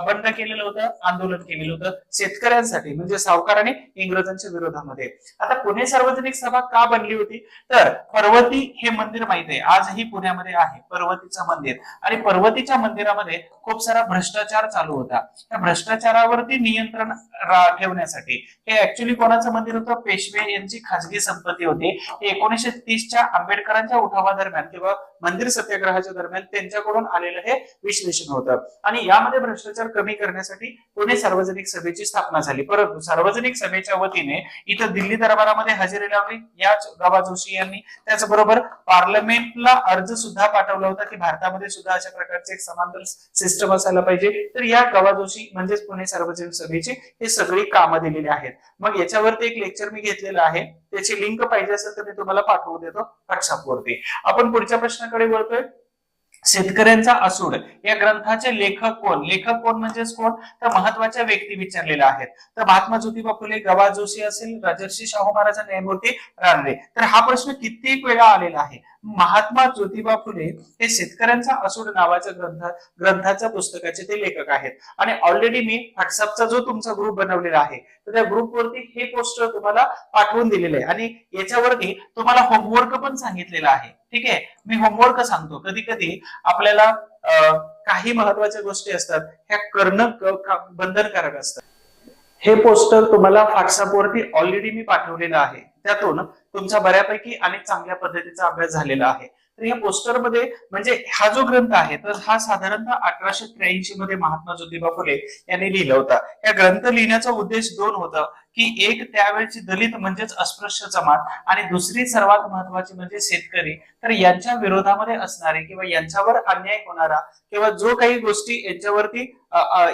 बंद केलेलं होतं, आंदोलन केलेलं होतं शेतकऱ्यांसाठी, म्हणजे सावकार आणि इंग्रजांच्या विरोधामध्ये. आता पुणे सार्वजनिक सभा का बनली होती? तर पर्वती हे मंदिर माहिती आहे, आजही पुण्यामध्ये आहे पर्वतीचं मंदिर. आणि पर्वतीच्या मंदिरामध्ये खूप सारा भ्रष्टाचार चालू होता. त्या भ्रष्टाचारावरती नियंत्रण ठेवण्यासाठी हे ऍक्च्युली कोणाचं मंदिर होतं? पेशवे यांची खाजगी संपत्ती होती. 1930च्या आंबेडकरांच्या उठावादरम्यान किंवा मंदिर सत्याग्रहाच्या दरम्यान त्यांच्याकडून आलेलं हे विश्लेषण होतं. आणि यामध्ये भ्रष्टाचार कमी करण्यासाठी पुणे सार्वजनिक सभेची स्थापना झाली. परंतु सार्वजनिक सभेच्या वतीने इथं दिल्ली दरबारामध्ये हजेरी लावली याच गवा जोशी यांनी. त्याचबरोबर पार्लमेंटला अर्ज सुद्धा पाठवला होता की भारतामध्ये सुद्धा अशा प्रकारचे एक समांतर सिस्टम असायला पाहिजे. तर या गवा जोशी म्हणजेच पुणे सार्वजनिक सभेची हे सगळी कामं दिलेली आहेत. मग याच्यावरती एक लेक्चर मी घेतलेलं आहे, त्याची लिंक पाहिजे असेल तर मी तुम्हाला पाठवू देतो व्हॉट्सअपवरती. आपण पुढच्या प्रश्नाकडे वळतोय. शेतकऱ्यांचा असूड या ग्रंथाचे लेखक कोण? लेखक कोण म्हणजेच कोण? तर महत्वाच्या व्यक्ती विचारलेल्या आहेत. तर महात्मा ज्योतिबा फुले, गवा जोशी असेल, राजर्षी शाहू महाराज, न्यायमूर्ती रानडे. तर हा प्रश्न कित्येक वेळा आलेला आहे. महात्मा ज्योतिबा फुले हे शेतकऱ्यांचा असूड नावाच्या ग्रंथाच्या पुस्तकाचे ते लेखक आहेत. आणि ऑलरेडी मी व्हॉट्सअपचा जो तुमचा ग्रुप बनवलेला आहे तर त्या ग्रुपवरती हे पोस्टर तुम्हाला पाठवून दिलेले आहे. आणि याच्यावरती तुम्हाला होमवर्क पण सांगितलेला आहे. ठीक आहे, मी होमवर्क सांगतो. कधी कधी आपल्याला काही महत्वाच्या गोष्टी असतात ह्या करणं बंधनकारक असतात. हे पोस्टर तुम्हाला व्हॉट्सअपवरती ऑलरेडी मी पाठवलेलं आहे. त्यातून तुमचा बऱ्यापैकी आणि चांगल्या पद्धतीचा अभ्यास झालेला आहे. तर या पोस्टरमध्ये म्हणजे हा जो ग्रंथ आहे तर हा साधारणतः 1883 मध्ये महात्मा ज्योतिबा फुले यांनी लिहिला होता. या ग्रंथ लिहिण्याचा उद्देश दोन होता की एक त्यावेळची दलित म्हणजेच अस्पृश्य जमात आणि दुसरी सर्वात महत्वाची म्हणजे शेतकरी. तर यांच्या विरोधामध्ये असणारे किंवा यांच्यावर अन्याय होणारा किंवा जो काही गोष्टी यांच्यावरती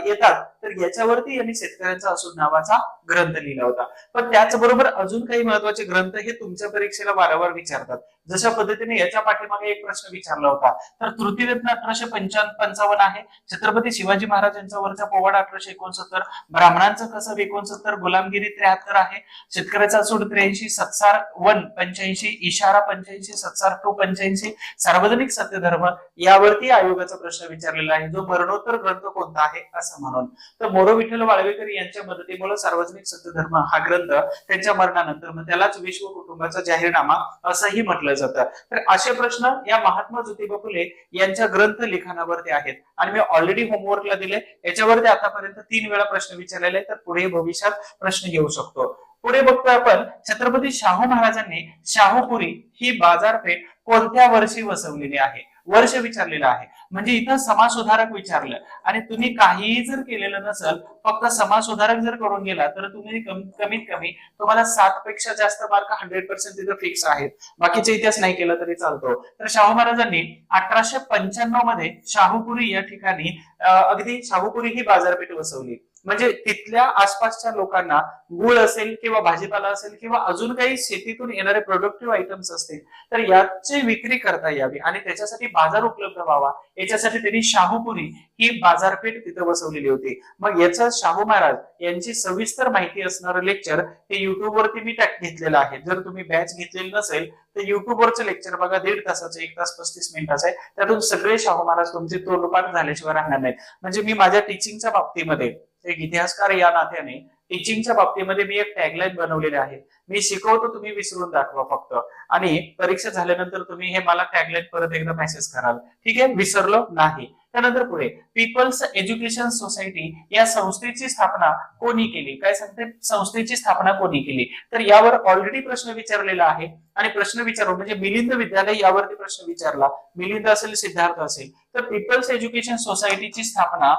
येतात तर याच्यावरती यांनी शेतकऱ्यांचा असूड नावाचा ग्रंथ लिहिला होता. पण त्याचबरोबर अजून काही महत्वाचे ग्रंथ हे तुमच्या परीक्षेला वारंवार विचारतात. जशा पद्धतीने याच्या पाठीमागे एक प्रश्न विचारला होता तर तृतीयरत्न 1855 आहे, छत्रपती शिवाजी महाराजांचा वरचा पोवाडा 1869, ब्राह्मणांचं कसब 69, गुलामगिरी 73 आहे, शेतकऱ्याचा सूड 83, सत्सार 85, इशारा 85, सत्सार 85, सार्वजनिक सत्यधर्म यावरती आयोगाचा प्रश्न विचारलेला आहे, जो मरणोत्तर ग्रंथ कोणता आहे असं म्हणून. तर मोरो विठ्ठल वाळवेकर यांच्या मदतीमुळे सार्वजनिक सत्यधर्म हा ग्रंथ त्यांच्या मरणानंतर मग त्यालाच विश्व कुटुंबाचा जाहीरनामा असंही म्हटलं जातं. तर असे प्रश्न या महात्मा ज्योतिबा फुले यांच्या ग्रंथ लिखाणावरती आहेत आणि मी ऑलरेडी होमवर्कला दिले, याच्यावरती आतापर्यंत 3 वेळा प्रश्न विचारलेले आहेत, तर पुढे भविष्यात प्रश्न येऊ शकतो. पुढे बघतोय आपण, छत्रपती शाहू महाराजांनी शाहूपुरी ही बाजारपेठ कोणत्या वर्षी वसवलेली आहे, वर्ष विचारलेलं आहे. म्हणजे इथं समाजसुधारक विचारलं आणि तुम्ही काहीही जर केलेलं नसेल, फक्त समाजसुधारक जर करून गेला तर तुम्ही कमीत कमी तुम्हाला 7 पेक्षा जास्त मार्क 100% तिथं फिक्स आहेत. बाकीचे इतिहास नाही केला तरी चालतो. तर शाहू महाराजांनी 1895 मध्ये शाहूपुरी या ठिकाणी अगदी शाहूपुरी ही बाजारपेठ वसवली. म्हणजे तिथल्या आसपासच्या लोकांना गुळ असेल किंवा भाजीपाला असेल किंवा अजून काही शेतीतून येणारे प्रोडक्टिव्ह आयटम्स असतील तर याची विक्री करता यावी आणि त्याच्यासाठी बाजार उपलब्ध व्हावा, याच्यासाठी त्यांनी शाहूपुरी ही बाजारपेठ तिथे बसवलेली होती. मग याचं शाहू महाराज यांची सविस्तर माहिती असणारं लेक्चर हे युट्यूब वरती मी घेतलेलं आहे. जर तुम्ही बॅच घेतलेली नसेल तर युट्यूब वरचं लेक्चर बघा, 1.5 तासाचं, 1 तास 35 मिनिटाचं आहे. त्यातून सगळे शाहू महाराज तुमचे तोंडपाठ झाल्याशिवाय राहणार नाहीत. म्हणजे मी माझ्या टीचिंगच्या बाबतीमध्ये एक इतिहासकार या नात्याने टीचिंगच्या बाबतीमध्ये मी एक टॅगलाईन बनवलेले आहे, मी शिकवतो तुम्ही विसरून दाखवा फक्त, आणि परीक्षा झाल्यानंतर तुम्ही हे मला टॅगलाईन परत एकदा मेसेज कराल, ठीक आहे, विसरलो नाही. त्यानंतर पुढे, पीपल्स एज्युकेशन सोसायटी या संस्थेची स्थापना कोणी केली, काय सांगते, संस्थेची स्थापना कोणी केली. तर यावर ऑलरेडी प्रश्न विचारलेला आहे आणि प्रश्न विचारून म्हणजे मिलिंद विद्यालय यावरती प्रश्न विचारला, मिलिंद असेल सिद्धार्थ असेल, तर पीपल्स एज्युकेशन सोसायटीची स्थापना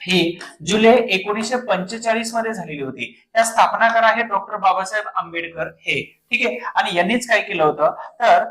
ही जुलै 1945 मध्ये झालेली होती. त्या स्थापनाकार आहे डॉक्टर बाबासाहेब आंबेडकर हे, ठीक आहे. आणि यांनीच काय केलं होतं तर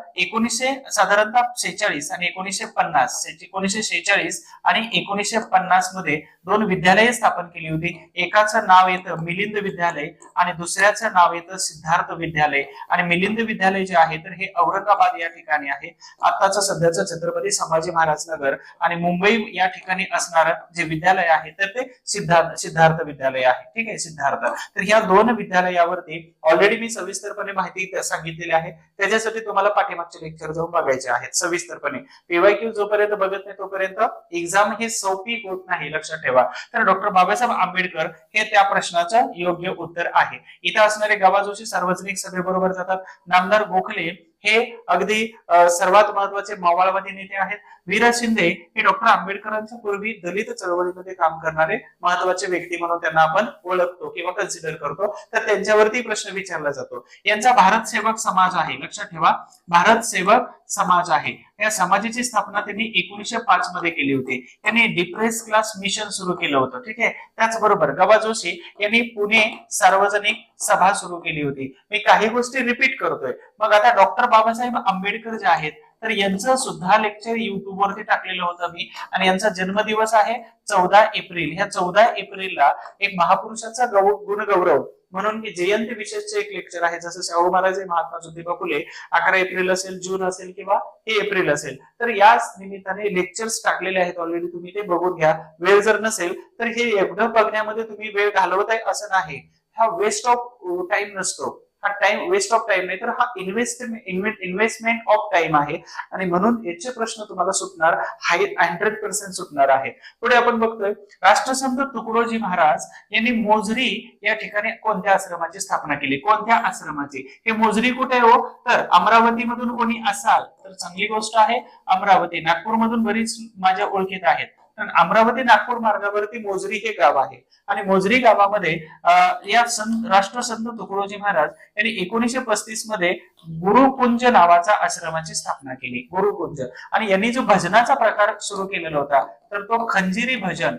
साधारणतः 46 आणि 1946 आणि 1950 मध्ये 2 विद्यालये स्थापन केली होती. एकाचं नाव येतं मिलिंद विद्यालय आणि दुसऱ्याचं नाव येतं सिद्धार्थ विद्यालय. आणि मिलिंद विद्यालय जे आहे तर हे औरंगाबाद या ठिकाणी आहे, आताचं सध्याचं छत्रपती संभाजी महाराज नगर, आणि मुंबई या ठिकाणी असणारं जे विद्यालय आहे तर ते सिद्धार्थ विद्यालय आहे, ठीक आहे, सिद्धार्थ. तर ह्या 2 विद्यालयावरती ऑलरेडी मी सविस्तरपणे माहिती सांगितलेली आहे, त्याच्यासाठी तुम्हाला पाठीमागचे लेक्चर जाऊन बघायचे आहेत सविस्तरपणे. पीवायक्यू जोपर्यंत बघत नाही तोपर्यंत एक्झाम हे सोपी होत नाही, लक्षात ठेवा. तर डॉक्टर बाबासाहेब आंबेडकर हे त्या प्रश्नाचं योग्य उत्तर आहे. इथं असणारे गावा जोशी सार्वजनिक सभेबरोबर जातात. नामदार गोखले हे अगदी सर्वात महत्वाचे मावळवादी नेते आहेत. वीरा शिंदे हे डॉक्टर आंबेडकरांच्या पूर्वी दलित चळवळीमध्ये काम करणारे महत्वाचे व्यक्ती म्हणून त्यांना आपण ओळखतो किंवा कन्सिडर करतो. तर त्यांच्यावरती प्रश्न विचारला जातो. यांचा भारत सेवक समाज आहे, लक्षात ठेवा, भारत सेवक समाज आहे. या समाजाची स्थापना त्यांनी 1905 मध्ये केली होती. त्यांनी डिप्रेस क्लास मिशन सुरू केलं होतं, ठीक आहे. त्याचबरोबर गवा जोशी यांनी पुणे सार्वजनिक सभा सुरू केली होती. मी काही गोष्टी रिपीट करतोय. मग आता डॉक्टर बाबासाहेब आंबेडकर जे आहेत तर यांचं सुद्धा लेक्चर युट्यूब वरती टाकलेलं होतं मी, आणि यांचा जन्मदिवस आहे 14 एप्रिल. ह्या 14 एप्रिलला एक महापुरुषाचा गुणगौरव म्हणून जयंती विशेषचे एक लेक्चर आहे. जसं शाहू महाराज, महात्मा ज्योतिबा फुले 11 एप्रिल असेल, जून असेल किंवा हे एप्रिल असेल, तर या निमित्ताने लेक्चर्स टाकलेले आहेत ऑलरेडी, तुम्ही ते बघून घ्या. वेळ जर नसेल तर हे एवढं बघण्यामध्ये तुम्ही वेळ घालवताय असं नाही, हा वेस्ट ऑफ टाइम नसतो, हा टाइम वेस्ट ऑफ टाइम नाही, तर हा इन्व्हेस्टमेंट ऑफ टाइम आहे. आणि म्हणून याचे प्रश्न तुम्हाला सुटणार 100% सुटणार आहे. पुढे आपण बघतोय, राष्ट्रसंत तुकडोजी महाराज यांनी मोजरी या ठिकाणी कोणत्या आश्रमाची स्थापना केली, कोणत्या आश्रमाची. हे मोजरी कुठे हो, तर अमरावती मधून कोणी असाल तर चांगली गोष्ट आहे, अमरावती. नागपूर मधून बरीच माझ्या ओळखीत आहेत. अमरावती नागपूर मार्गावरती मोजरी हे गाव आहे, आणि मोजरी गावामध्ये या राष्ट्रसंत तुकडोजी महाराज यांनी 1935 मध्ये गुरुकुंज नावाचा आश्रमाची स्थापना केली, गुरुकुंज. आणि यांनी जो भजनाचा प्रकार सुरू केलेला होता तर तो खंजिरी भजन,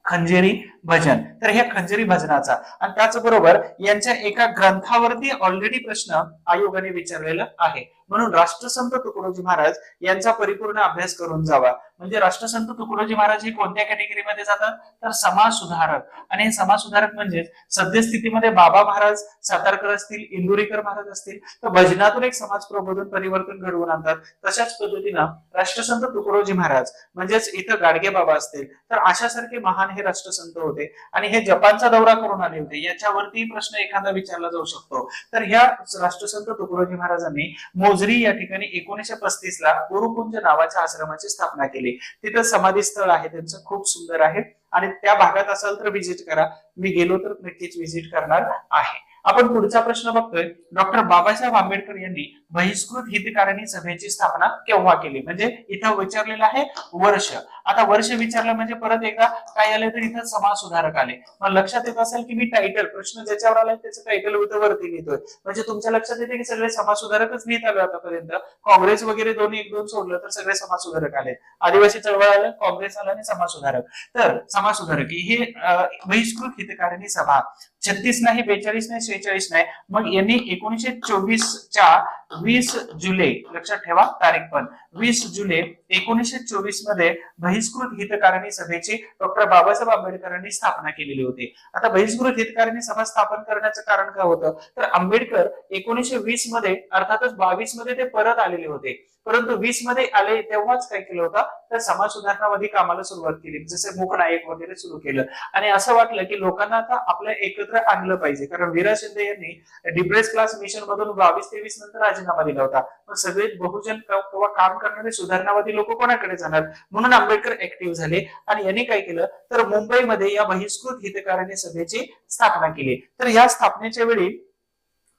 खंजेरी भजन. तर हे खंजेरी भजनाचा, आणि त्याचबरोबर यांच्या एका ग्रंथावरती ऑलरेडी प्रश्न आयोगाने विचारलेला आहे. म्हणून राष्ट्रसंत तुकडोजी महाराज यांचा परिपूर्ण अभ्यास करून जावा. म्हणजे राष्ट्रसंत तुकडोजी महाराज हे कोणत्या कॅटेगरीमध्ये जातात तर समाज सुधारक. आणि हे समाज सुधारक म्हणजे सद्यस्थितीमध्ये बाबा महाराज सातारकर असतील, इंदुरीकर महाराज असतील, तर भजनातून एक समाज प्रबोधन परिवर्तन घडवून आणतात. तशाच पद्धतीनं राष्ट्रसंत तुकडोजी महाराज म्हणजेच इथं गाडगे बाबा असतील, तर अशासारखे महान हे राष्ट्रसंत होते. होते आणि हे जपानचा दौरा करून आले होते, याच्यावरती प्रश्न एखादा विचारला जाऊ शकतो. तर ह्या राष्ट्रसंत तुकडोजी महाराजांनी मोजरी या ठिकाणी 1935 ला गुरुकुंज नावाच्या आश्रमाची स्थापना केली. तिथं समाधी स्थळ आहे त्यांचं, खूप सुंदर आहे आणि त्या भागात असाल तर व्हिजिट करा. मी गेलो तर नक्कीच व्हिजिट करणार आहे. आपण पुढचा प्रश्न बघतोय, डॉक्टर बाबासाहेब आंबेडकर यांनी बहिष्कृत हितकारिणी सभेची स्थापना केव्हा केली? म्हणजे इथं विचारलेलं आहे वर्ष. आता वर्ष विचारलं म्हणजे परत एकदा काय आलं तर इथं समाज सुधारक आले. मग लक्षात येत असेल की मी टायटल, प्रश्न ज्याच्यावर आलाय त्याचं टायटल वरती लिहितोय, म्हणजे तुमच्या लक्षात येते की सगळे समाज सुधारकच लिहित आलो आतापर्यंत. काँग्रेस वगैरे दोन्ही एक दोन सोडलं तर सगळे समाज सुधारक आले. आदिवासी चळवळ आलं, काँग्रेस आला आणि समाज सुधारक. तर समाज सुधारक ही बहिष्कृत हितकारिणी सभा 36 नाही, 42 नाही, 46 नाही, मग यांनी 1924च्या 20 जुलै, लक्षात ठेवा तारीख पण, 20 जुलै 1924 मध्ये बहिष्कृत हितकारिणी सभेची डॉक्टर बाबासाहेब आंबेडकरांनी स्थापना केलेली होती. आता बहिष्कृत हितकारिणी सभा स्थापन करण्याचं कारण काय होतं, तर आंबेडकर 1920 मध्ये, अर्थातच 22 मध्ये ते परत आलेले होते, परंतु 20 मध्ये आले तेव्हाच काय केलं होतं, तर समाज सुधारणावादी कामाला सुरुवात केली, जसे मूक नायक वगैरे सुरू केलं. आणि असं वाटलं की लोकांना आता आपल्या एकत्र आणलं पाहिजे, कारण वीरा शिंदे यांनी डिप्रेस क्लास मिशन मधून 22-23 नंतर राजीनामा दिला होता. मग सगळे बहुजन किंवा काम करणारे सुधारणावादी लोक कोणाकडे जाणार, म्हणून आंबेडकर ऍक्टिव्ह झाले आणि यांनी काय केलं, तर मुंबईमध्ये या बहिष्कृत हितकारिणी सभेची स्थापना केली. तर या स्थापनेच्या वेळी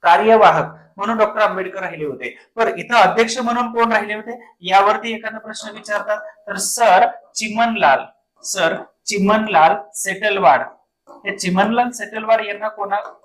कार्यवाहक म्हणून डॉक्टर आंबेडकर राहिले होते. पण इथं अध्यक्ष म्हणून कोण राहिले होते, यावरती एखादा प्रश्न विचारतात, तर सर चिमनलाल सेटलवाड. हे चिमनलाल सेटलवाड यांना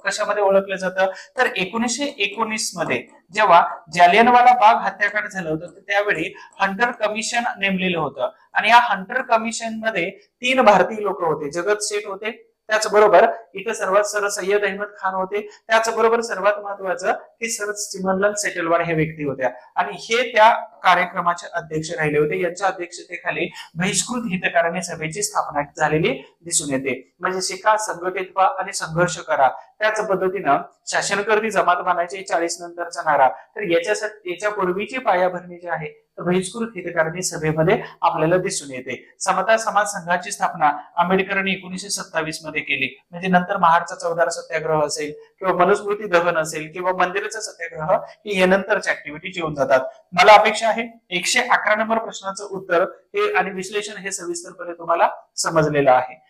कशामध्ये ओळखलं जातं, तर 1919 मध्ये जेव्हा जालियनवाला बाग हत्याकांड झालं होतं, तर त्यावेळी हंटर कमिशन नेमलेलं होतं आणि या हंटर कमिशन मध्ये 3 भारतीय लोक होते. जगत सेठ होते, त्याचबरोबर इथं सर्वात सर सय्यद अहमद खान होते, त्याचबरोबर सर्वात महत्वाचं की सर चिमनलाल सेटलवाड हे व्यक्ती होत्या आणि हे त्या कार्यक्रमाचे अध्यक्ष राहिले होते. यांच्या अध्यक्षतेखाली बहिष्कृत हितकारिणी सभेची स्थापना झालेली दिसून येते. म्हणजे शिका, संघटित व्हा आणि संघर्ष करा. त्याच पद्धतीनं शासनकर्ती जमात बांधायची 40 नंतरचा नारा, तर याच्या पूर्वीची पायाभरणी जी आहे बहिष्कृत हितकारिणी सभेमध्ये आपल्याला दिसून येते. समता समाज संघाची स्थापना आंबेडकरांनी 1927 मध्ये केली. म्हणजे नंतर महाडचा चौदार सत्याग्रह असेल किंवा मनुस्मृती दहन असेल किंवा मंदिराचा सत्याग्रह, हे नंतरच्या ऍक्टिव्हिटी येऊन जातात. मला अपेक्षा आहे 111 नंबर प्रश्नाचं उत्तर हे आणि विश्लेषण हे सविस्तरपणे तुम्हाला समजलेलं आहे.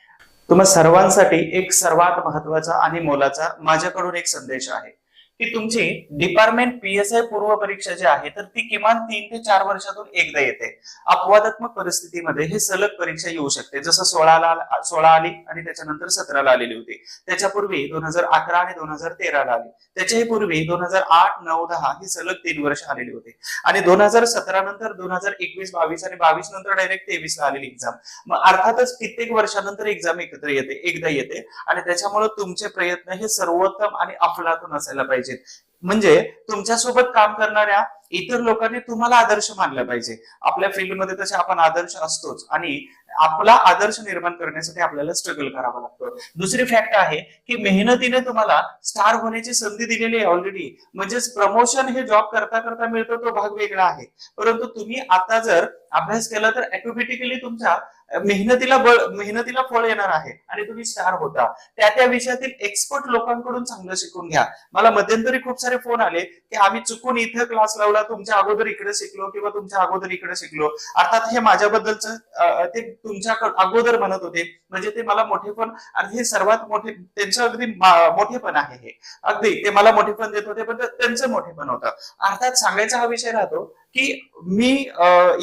तुम्हा सर्वांसाठी एक सर्वात महत्वाचा आणि मोलाचा माझ्याकडून एक संदेश आहे की तुमची डिपार्टमेंट PSI पूर्व परीक्षा जी आहे तर ती किमान 3 ते 4 वर्षातून एकदा येते. अपवादात्मक परिस्थितीमध्ये हे सलग परीक्षा येऊ शकते, जसं 16 आली आणि त्याच्यानंतर 17 आलेली होती. त्याच्यापूर्वी 2011 आणि 2013 आली. त्याच्याही पूर्वी 2008, 9, 10 ही सलग 3 वर्ष आलेली होती आणि 2017 नंतर 2021, 22 आणि 22 नंतर डायरेक्ट 23 आलेली एक्झाम. मग अर्थातच कित्येक वर्षानंतर एक्झाम एकदा येते आणि त्याच्यामुळे तुमचे प्रयत्न हे सर्वोत्तम आणि अफलातून असायला पाहिजे. म्हणजे तुमच्यासोबत काम करणाऱ्या इतर लोकांनी तुम्हाला आदर्श मानला पाहिजे. आपल्या फील्डमध्ये तसे आपण आदर्श असतोच आणि आपला आदर्श निर्माण करण्यासाठी आपल्याला स्ट्रगल करावा लागतो. दुसरी फॅक्ट आहे की मेहनतीने तुम्हाला स्टार होण्याची संधी दिलेली आहे ऑलरेडी. म्हणजेच प्रमोशन हे जॉब करता करता मिळतो तो भाग वेगळा आहे, परंतु तुम्ही आता जर अभ्यास केला तर ऑटोमॅटिकली तुमच्या मेहनतीला फळ येणार आहे आणि तुम्ही स्टार होता. त्या विषयातील एक्सपर्ट लोकांकडून चांगलं शिकून घ्या. मला मध्यंतरी खूप सारे फोन आले की आम्ही चुकून इथं क्लास लावला, तुमच्या अगोदर इकडे शिकलो किंवा तुमच्या अगोदर इकडे शिकलो. अर्थात हे माझ्याबद्दलचं ते तुमच्या अगोदर म्हणत होते, म्हणजे ते मला मोठेपण, आणि हे सर्वात मोठे त्यांचं अगदी मोठेपण आहे. हे अगदी ते मला मोठेपण देत होते, पण त्यांचं मोठेपण होतं. अर्थात सांगायचा हा विषय राहतो की मी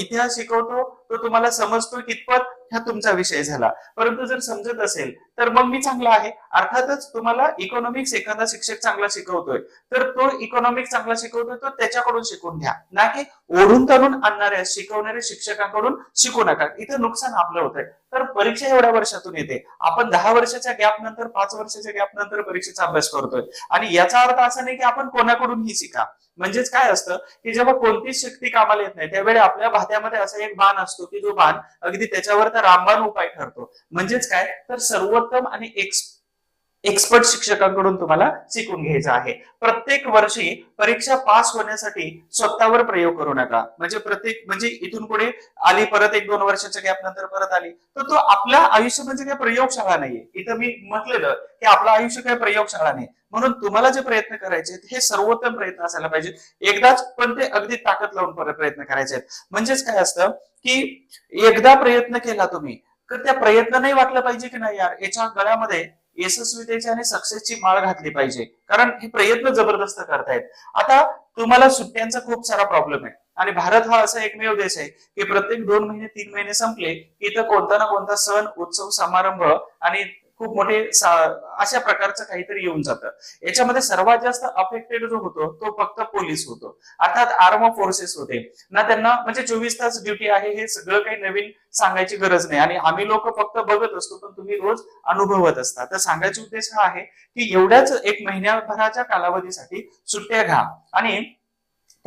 इतिहास शिकवतो तो तुम्हाला समजतो कितपत हा तुमचा विषय झाला, परंतु जर समजत असेल तर मग मी चांगला आहे. अर्थातच तुम्हाला इकॉनॉमिक्स एखादा शिक्षक चांगला शिकवतोय तर तो इकॉनॉमिक्स चांगला शिकवतोय तो त्याच्याकडून शिकून घ्या, ना की ओढून ताणून आणणाऱ्या शिकवणाऱ्या शिक्षकांकडून शिकू नका. इथं नुकसान आपलं होतंय. तर परीक्षा एवढ्या वर्षातून येते, आपण 10 वर्षाच्या गॅप नंतर 5 वर्षाच्या गॅप नंतर परीक्षेचा अभ्यास करतोय आणि याचा अर्थ असा नाही की आपण कोणाकडूनही शिका. म्हणजेच काय असतं की जेव्हा कोणतीच शक्ती कामाला येत नाही त्यावेळी आपल्या भात्यामध्ये असा एक बाण असतो की जो बाण अगदी त्याच्यावर तर रामबाण उपाय ठरतो. म्हणजेच काय तर सर्वोत्तम आणि एक्सपर्ट शिक्षकांकडून तुम्हाला शिकून घ्यायचं आहे. प्रत्येक वर्षी परीक्षा पास होण्यासाठी स्वतःवर प्रयोग करू नका. म्हणजे इथून पुढे आली परत 1-2 वर्षाच्या गॅप नंतर परत आली तर तो आपल्या आयुष्य म्हणजे काय प्रयोगशाळा नाहीये. इथं मी म्हटलेलं की आपलं आयुष्य काय प्रयोगशाळा नाही. म्हणून तुम्हाला जे प्रयत्न करायचे हे सर्वोत्तम प्रयत्न असायला पाहिजे. एकदाच पण ते अगदी ताकद लावून परत प्रयत्न करायचे आहेत. म्हणजेच काय असतं की एकदा प्रयत्न केला तुम्ही तर त्या प्रयत्न नाही वाटलं पाहिजे की नाही यार याच्या गळ्यामध्ये यशस्वीतेची आणि सक्सेसची माळ घातली पाहिजे. कारण हे प्रयत्न जबरदस्त करतायत. आता तुम्हाला सुट्ट्यांचा खूप सारा प्रॉब्लेम आहे आणि भारत हा असा एकमेव देश आहे की प्रत्येक 2 महिने 3 महिने संपले की इथं कोणता ना कोणता सण उत्सव समारंभ आणि खूप मोठे अशा प्रकारचं काहीतरी येऊन जातं. याच्यामध्ये सर्वात जास्त अफेक्टेड जो होतो तो फक्त पोलीस होतो, अर्थात आर्म फोर्सेस होते ना. त्यांना म्हणजे 24 तास ड्युटी आहे हे सगळं काही नवीन सांगायची गरज नाही आणि आम्ही लोक फक्त बघत असतो पण तुम्ही रोज अनुभवत असता. तर सांगायचा उद्देश हा आहे की एवढ्याच 1 महिन्याभराच्या कालावधीसाठी सुट्ट्या घ्या आणि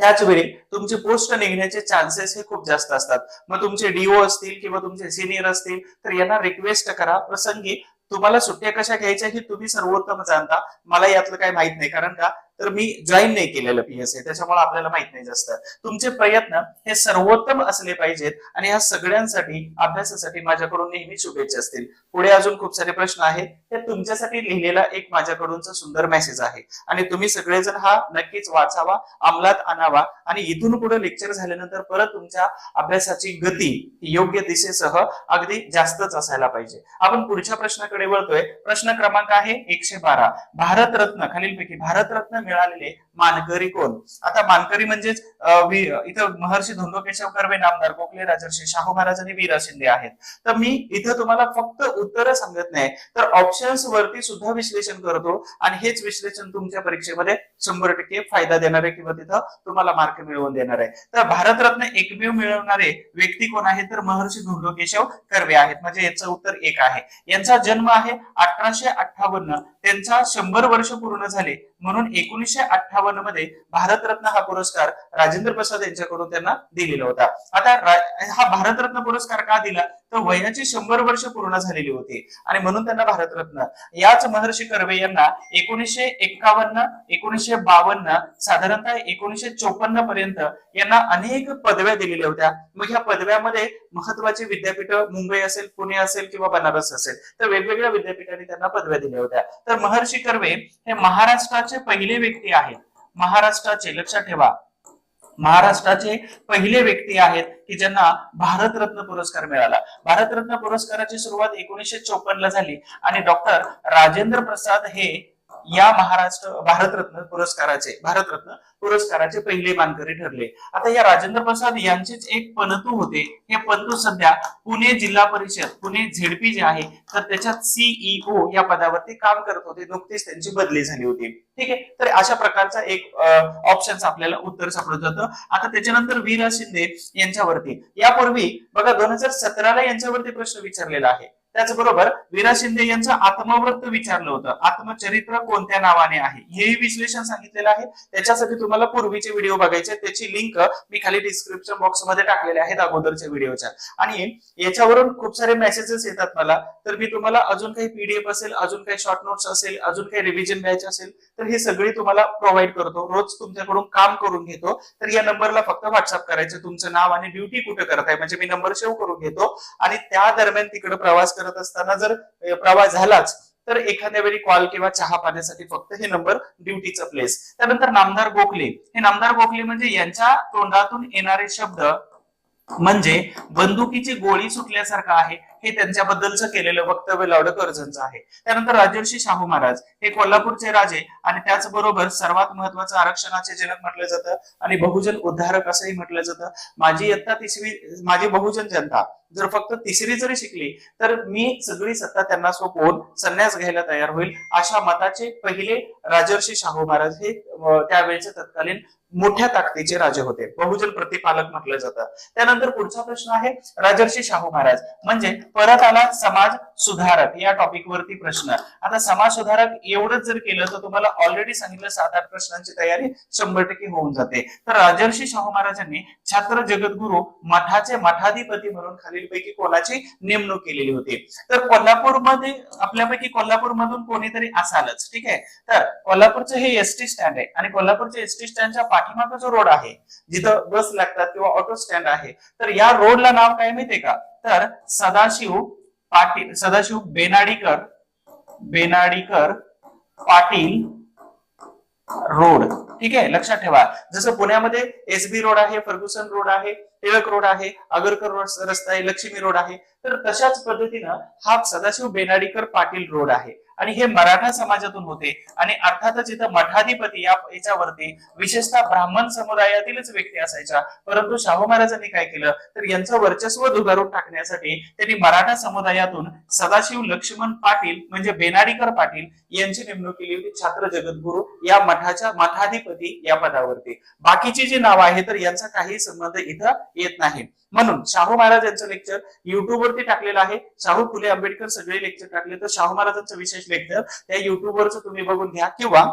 त्याच वेळी तुमचे पोस्ट निघण्याचे चान्सेस हे खूप जास्त असतात. मग तुमचे डीओ असतील किंवा तुमचे सिनियर असतील तर यांना रिक्वेस्ट करा. प्रसंगी तुम्हाला सुट्ट्या कशा घ्यायच्या ही तुम्ही सर्वोत्तम जाणता. मला यातलं काही माहित नाही, कारण का तर मी जॉईन नाही केलेलं पीएसए, त्याच्यामुळे आपल्याला माहित नाही जास्त. तुमचे प्रयत्न हे सर्वोत्तम असले पाहिजेत आणि ह्या सगळ्यांसाठी अभ्यासासाठी माझ्याकडून नेहमी शुभेच्छा असतील. पुढे अजून खूप सारे प्रश्न आहेत, हे तुमच्यासाठी लिहिलेला एक माझ्याकडूनचा सुंदर मेसेज आहे आणि तुम्ही सगळेजण हा नक्कीच वाचावा, अंमलात आणावा आणि इथून पुढे लेक्चर झाल्यानंतर परत तुमच्या अभ्यासाची गती योग्य दिशेसह अगदी जास्तच असायला पाहिजे. आपण पुढच्या प्रश्नाकडे वळतोय. प्रश्न क्रमांक आहे 112. भारतरत्न खालीलपैकी भारतरत्न मिळालेले मानकरी कोण? आता मानकरी म्हणजेच इथं महर्षी धोंडो केशव कर्वे, नामदार गोखले, राजर्षी शाहू महाराज आणि वीर शिंदे आहेत. तर मी इथं तुम्हाला फक्त उत्तर सांगत नाही तर ऑप्शन्स वरती सुद्धा विश्लेषण करतो आणि हेच विश्लेषण तुमच्या परीक्षेमध्ये 100% फायदा देणार आहे किंवा तिथं तुम्हाला मार्क मिळवून देणार आहे. तर भारतरत्न एकमेव मिळवणारे व्यक्ती कोण आहे तर महर्षी धोंडो केशव कर्वे आहेत. म्हणजे याचं उत्तर 1 आहे. यांचा जन्म आहे 1858. त्यांचा 100 वर्ष पूर्ण झाले म्हणून 1958 मध्ये भारतरत्न हा पुरस्कार राजेंद्र प्रसाद यांच्याकडून त्यांना दिलेला होता. आता हा भारतरत्न पुरस्कार का दिला तर वयाची 100 वर्ष पूर्ण झालेली होती आणि म्हणून त्यांना भारतरत्न. याच महर्षी कर्वे यांना 1951, 1952 साधारणतः 1954 पर्यंत यांना अनेक पदव्या दिलेल्या होत्या. मग ह्या पदव्यामध्ये महत्वाची विद्यापीठ मुंबई असेल, पुणे असेल किंवा बनारस असेल तर वेगवेगळ्या विद्यापीठांनी त्यांना पदव्या दिल्या होत्या. तर महर्षी कर्वे हे महाराष्ट्राचे पहिले व्यक्ती आहेत. महाराष्ट्राचे लक्षात ठेवा, महाराष्ट्राचे पहिले व्यक्ती आहेत की ज्यांना भारतरत्न पुरस्कार मिळाला. भारतरत्न पुरस्काराची सुरुवात 1954 ला झाली आणि डॉक्टर राजेंद्र प्रसाद हे या भारतरत्न पुरस्काराचे पहिले मानकरी ठरले. आता या राजेंद्र प्रसाद यांचेच एक पणतू होते. हे पणतू सध्या पुणे जिल्हा परिषद, पुणे झेडपी जे आहे तर त्याच्यात सीईओ या पदावरती काम करत होते. नुकतीच त्यांची बदली झाली होती. ठीक आहे, तर अशा प्रकारचा एक ऑप्शन आपल्याला उत्तर सापडत जातं. आता त्याच्यानंतर वीर शिंदे यांच्यावरती यापूर्वी बघा 2017 ला यांच्यावरती प्रश्न विचारलेला आहे. त्याचबरोबर वीरा शिंदे यांचं आत्मवृत्त विचारलं होतं. आत्मचरित्र कोणत्या नावाने आहे हेही विश्लेषण सांगितलेलं आहे. त्याच्यासाठी तुम्हाला पूर्वीचे व्हिडिओ बघायचे, त्याची लिंक मी खाली डिस्क्रिप्शन बॉक्स मध्ये टाकलेले आहेत अगोदरच्या व्हिडिओच्या. आणि याच्यावरून खूप सारे मेसेजेस येतात मला, तर मी तुम्हाला अजून काही पीडीएफ असेल, अजून काही शॉर्ट नोट्स असेल, अजून काही रिव्हिजन द्यायचे असेल तर हे सगळी तुम्हाला प्रोव्हाइड करतो. रोज तुमच्याकडून काम करून घेतो. तर या नंबरला फक्त व्हॉट्सअप करायचं तुमचं नाव आणि ड्युटी कुठे करताय, म्हणजे मी नंबर सेव्ह करून घेतो आणि त्या दरम्यान तिकडे प्रवास करत असताना जर प्रवास झालाच तर एखाद्या वेळी कॉल किंवा चहा पाण्यासाठी फक्त हे नंबर ड्युटीचा प्लेस. त्यानंतर नामदार गोखले, हे नामदार गोखले म्हणजे यांच्या तोंडातून येणारे शब्द म्हणजे बंदुकीची गोळी सुटल्यासारखं आहे, हे त्यांच्याबद्दलचं केलेलं वक्तव्य लावड कर्जनचं आहे. त्यानंतर राजर्षी शाहू महाराज हे कोल्हापूरचे राजे आणि त्याचबरोबर सर्वात महत्वाचं आरक्षणाचे जनक म्हटलं जातं आणि बहुजन उद्धारक असंही म्हटलं जातं. माझी बहुजन जनता जर फक्त 3री जरी शिकली तर मी सगळी सत्ता त्यांना सोपवून संन्यास घ्यायला तयार होईल, अशा मताचे पहिले राजर्षी शाहू महाराज हे त्यावेळेचे तत्कालीन मोठ्या ताकदीचे राजे होते. बहुजन प्रतिपालक म्हटलं जातं. त्यानंतर पुढचा प्रश्न आहे राजर्षी शाहू महाराज म्हणजे परत आला समाज सुधारक या टॉपिक वरती प्रश्न. आता समाज सुधारक एवढंच जर केलं तर तुम्हाला ऑलरेडी सांगितलं 7-8 प्रश्नांची तयारी 100% होऊन जाते. तर राजर्षी शाहू महाराजांनी छात्र जगद्गुरु मठाचे मठाधिपती म्हणून खाली पैकी कोणाची नेमणूक केलेली होती. तर कोल्हापूरमध्ये आपल्यापैकी कोल्हापूरमधून कोणीतरी असालच. ठीक आहे. तर कोल्हापूरचं हे एसटी स्टँड आहे आणि कोल्हापूरच्या एसटी स्टँडच्या पाठीमागे जो रोड आहे जिथं बस लागतात किंवा ऑटो स्टँड आहे, तर या रोडला नाव काय माहितीये का? तर सदाशिव बेनाडीकर पाटील रोड. ठीक आहे, लक्षात ठेवा. जसं पुण्यामध्ये एसबी रोड आहे, फर्ग्युसन रोड आहे, टिळक रोड आहे, आगरकर रस्ता आहे, लक्ष्मी रोड आहे, तर तशाच पद्धतीनं हा सदाशिव बेनाडीकर पाटील रोड आहे आणि हे मराठा समाजातून होते आणि अर्थातच इथं मठाधिपती याच्यावरती विशेषतः ब्राह्मण समुदायातीलच व्यक्ती असायच्या. परंतु शाहू महाराजांनी काय केलं तर यांचं वर्चस्व धुगारून टाकण्यासाठी त्यांनी मराठा समुदायातून सदाशिव लक्ष्मण पाटील म्हणजे बेनाडीकर पाटील यांची नेमणूक केली होती छात्र जगद्गुरू या मठाच्या मठाधिपती या पदावरती. बाकीची जी नावं आहे तर यांचा काही संबंध इथं येत नाही. म्हणून शाहू महाराज यांचं लेक्चर युट्यूब वरती टाकलेलं आहे. शाहू फुले आंबेडकर सगळे लेक्चर टाकले, तर शाहू महाराजांचं विशेष लेक्चर त्या युट्यूब वरच तुम्ही बघून घ्या किंवा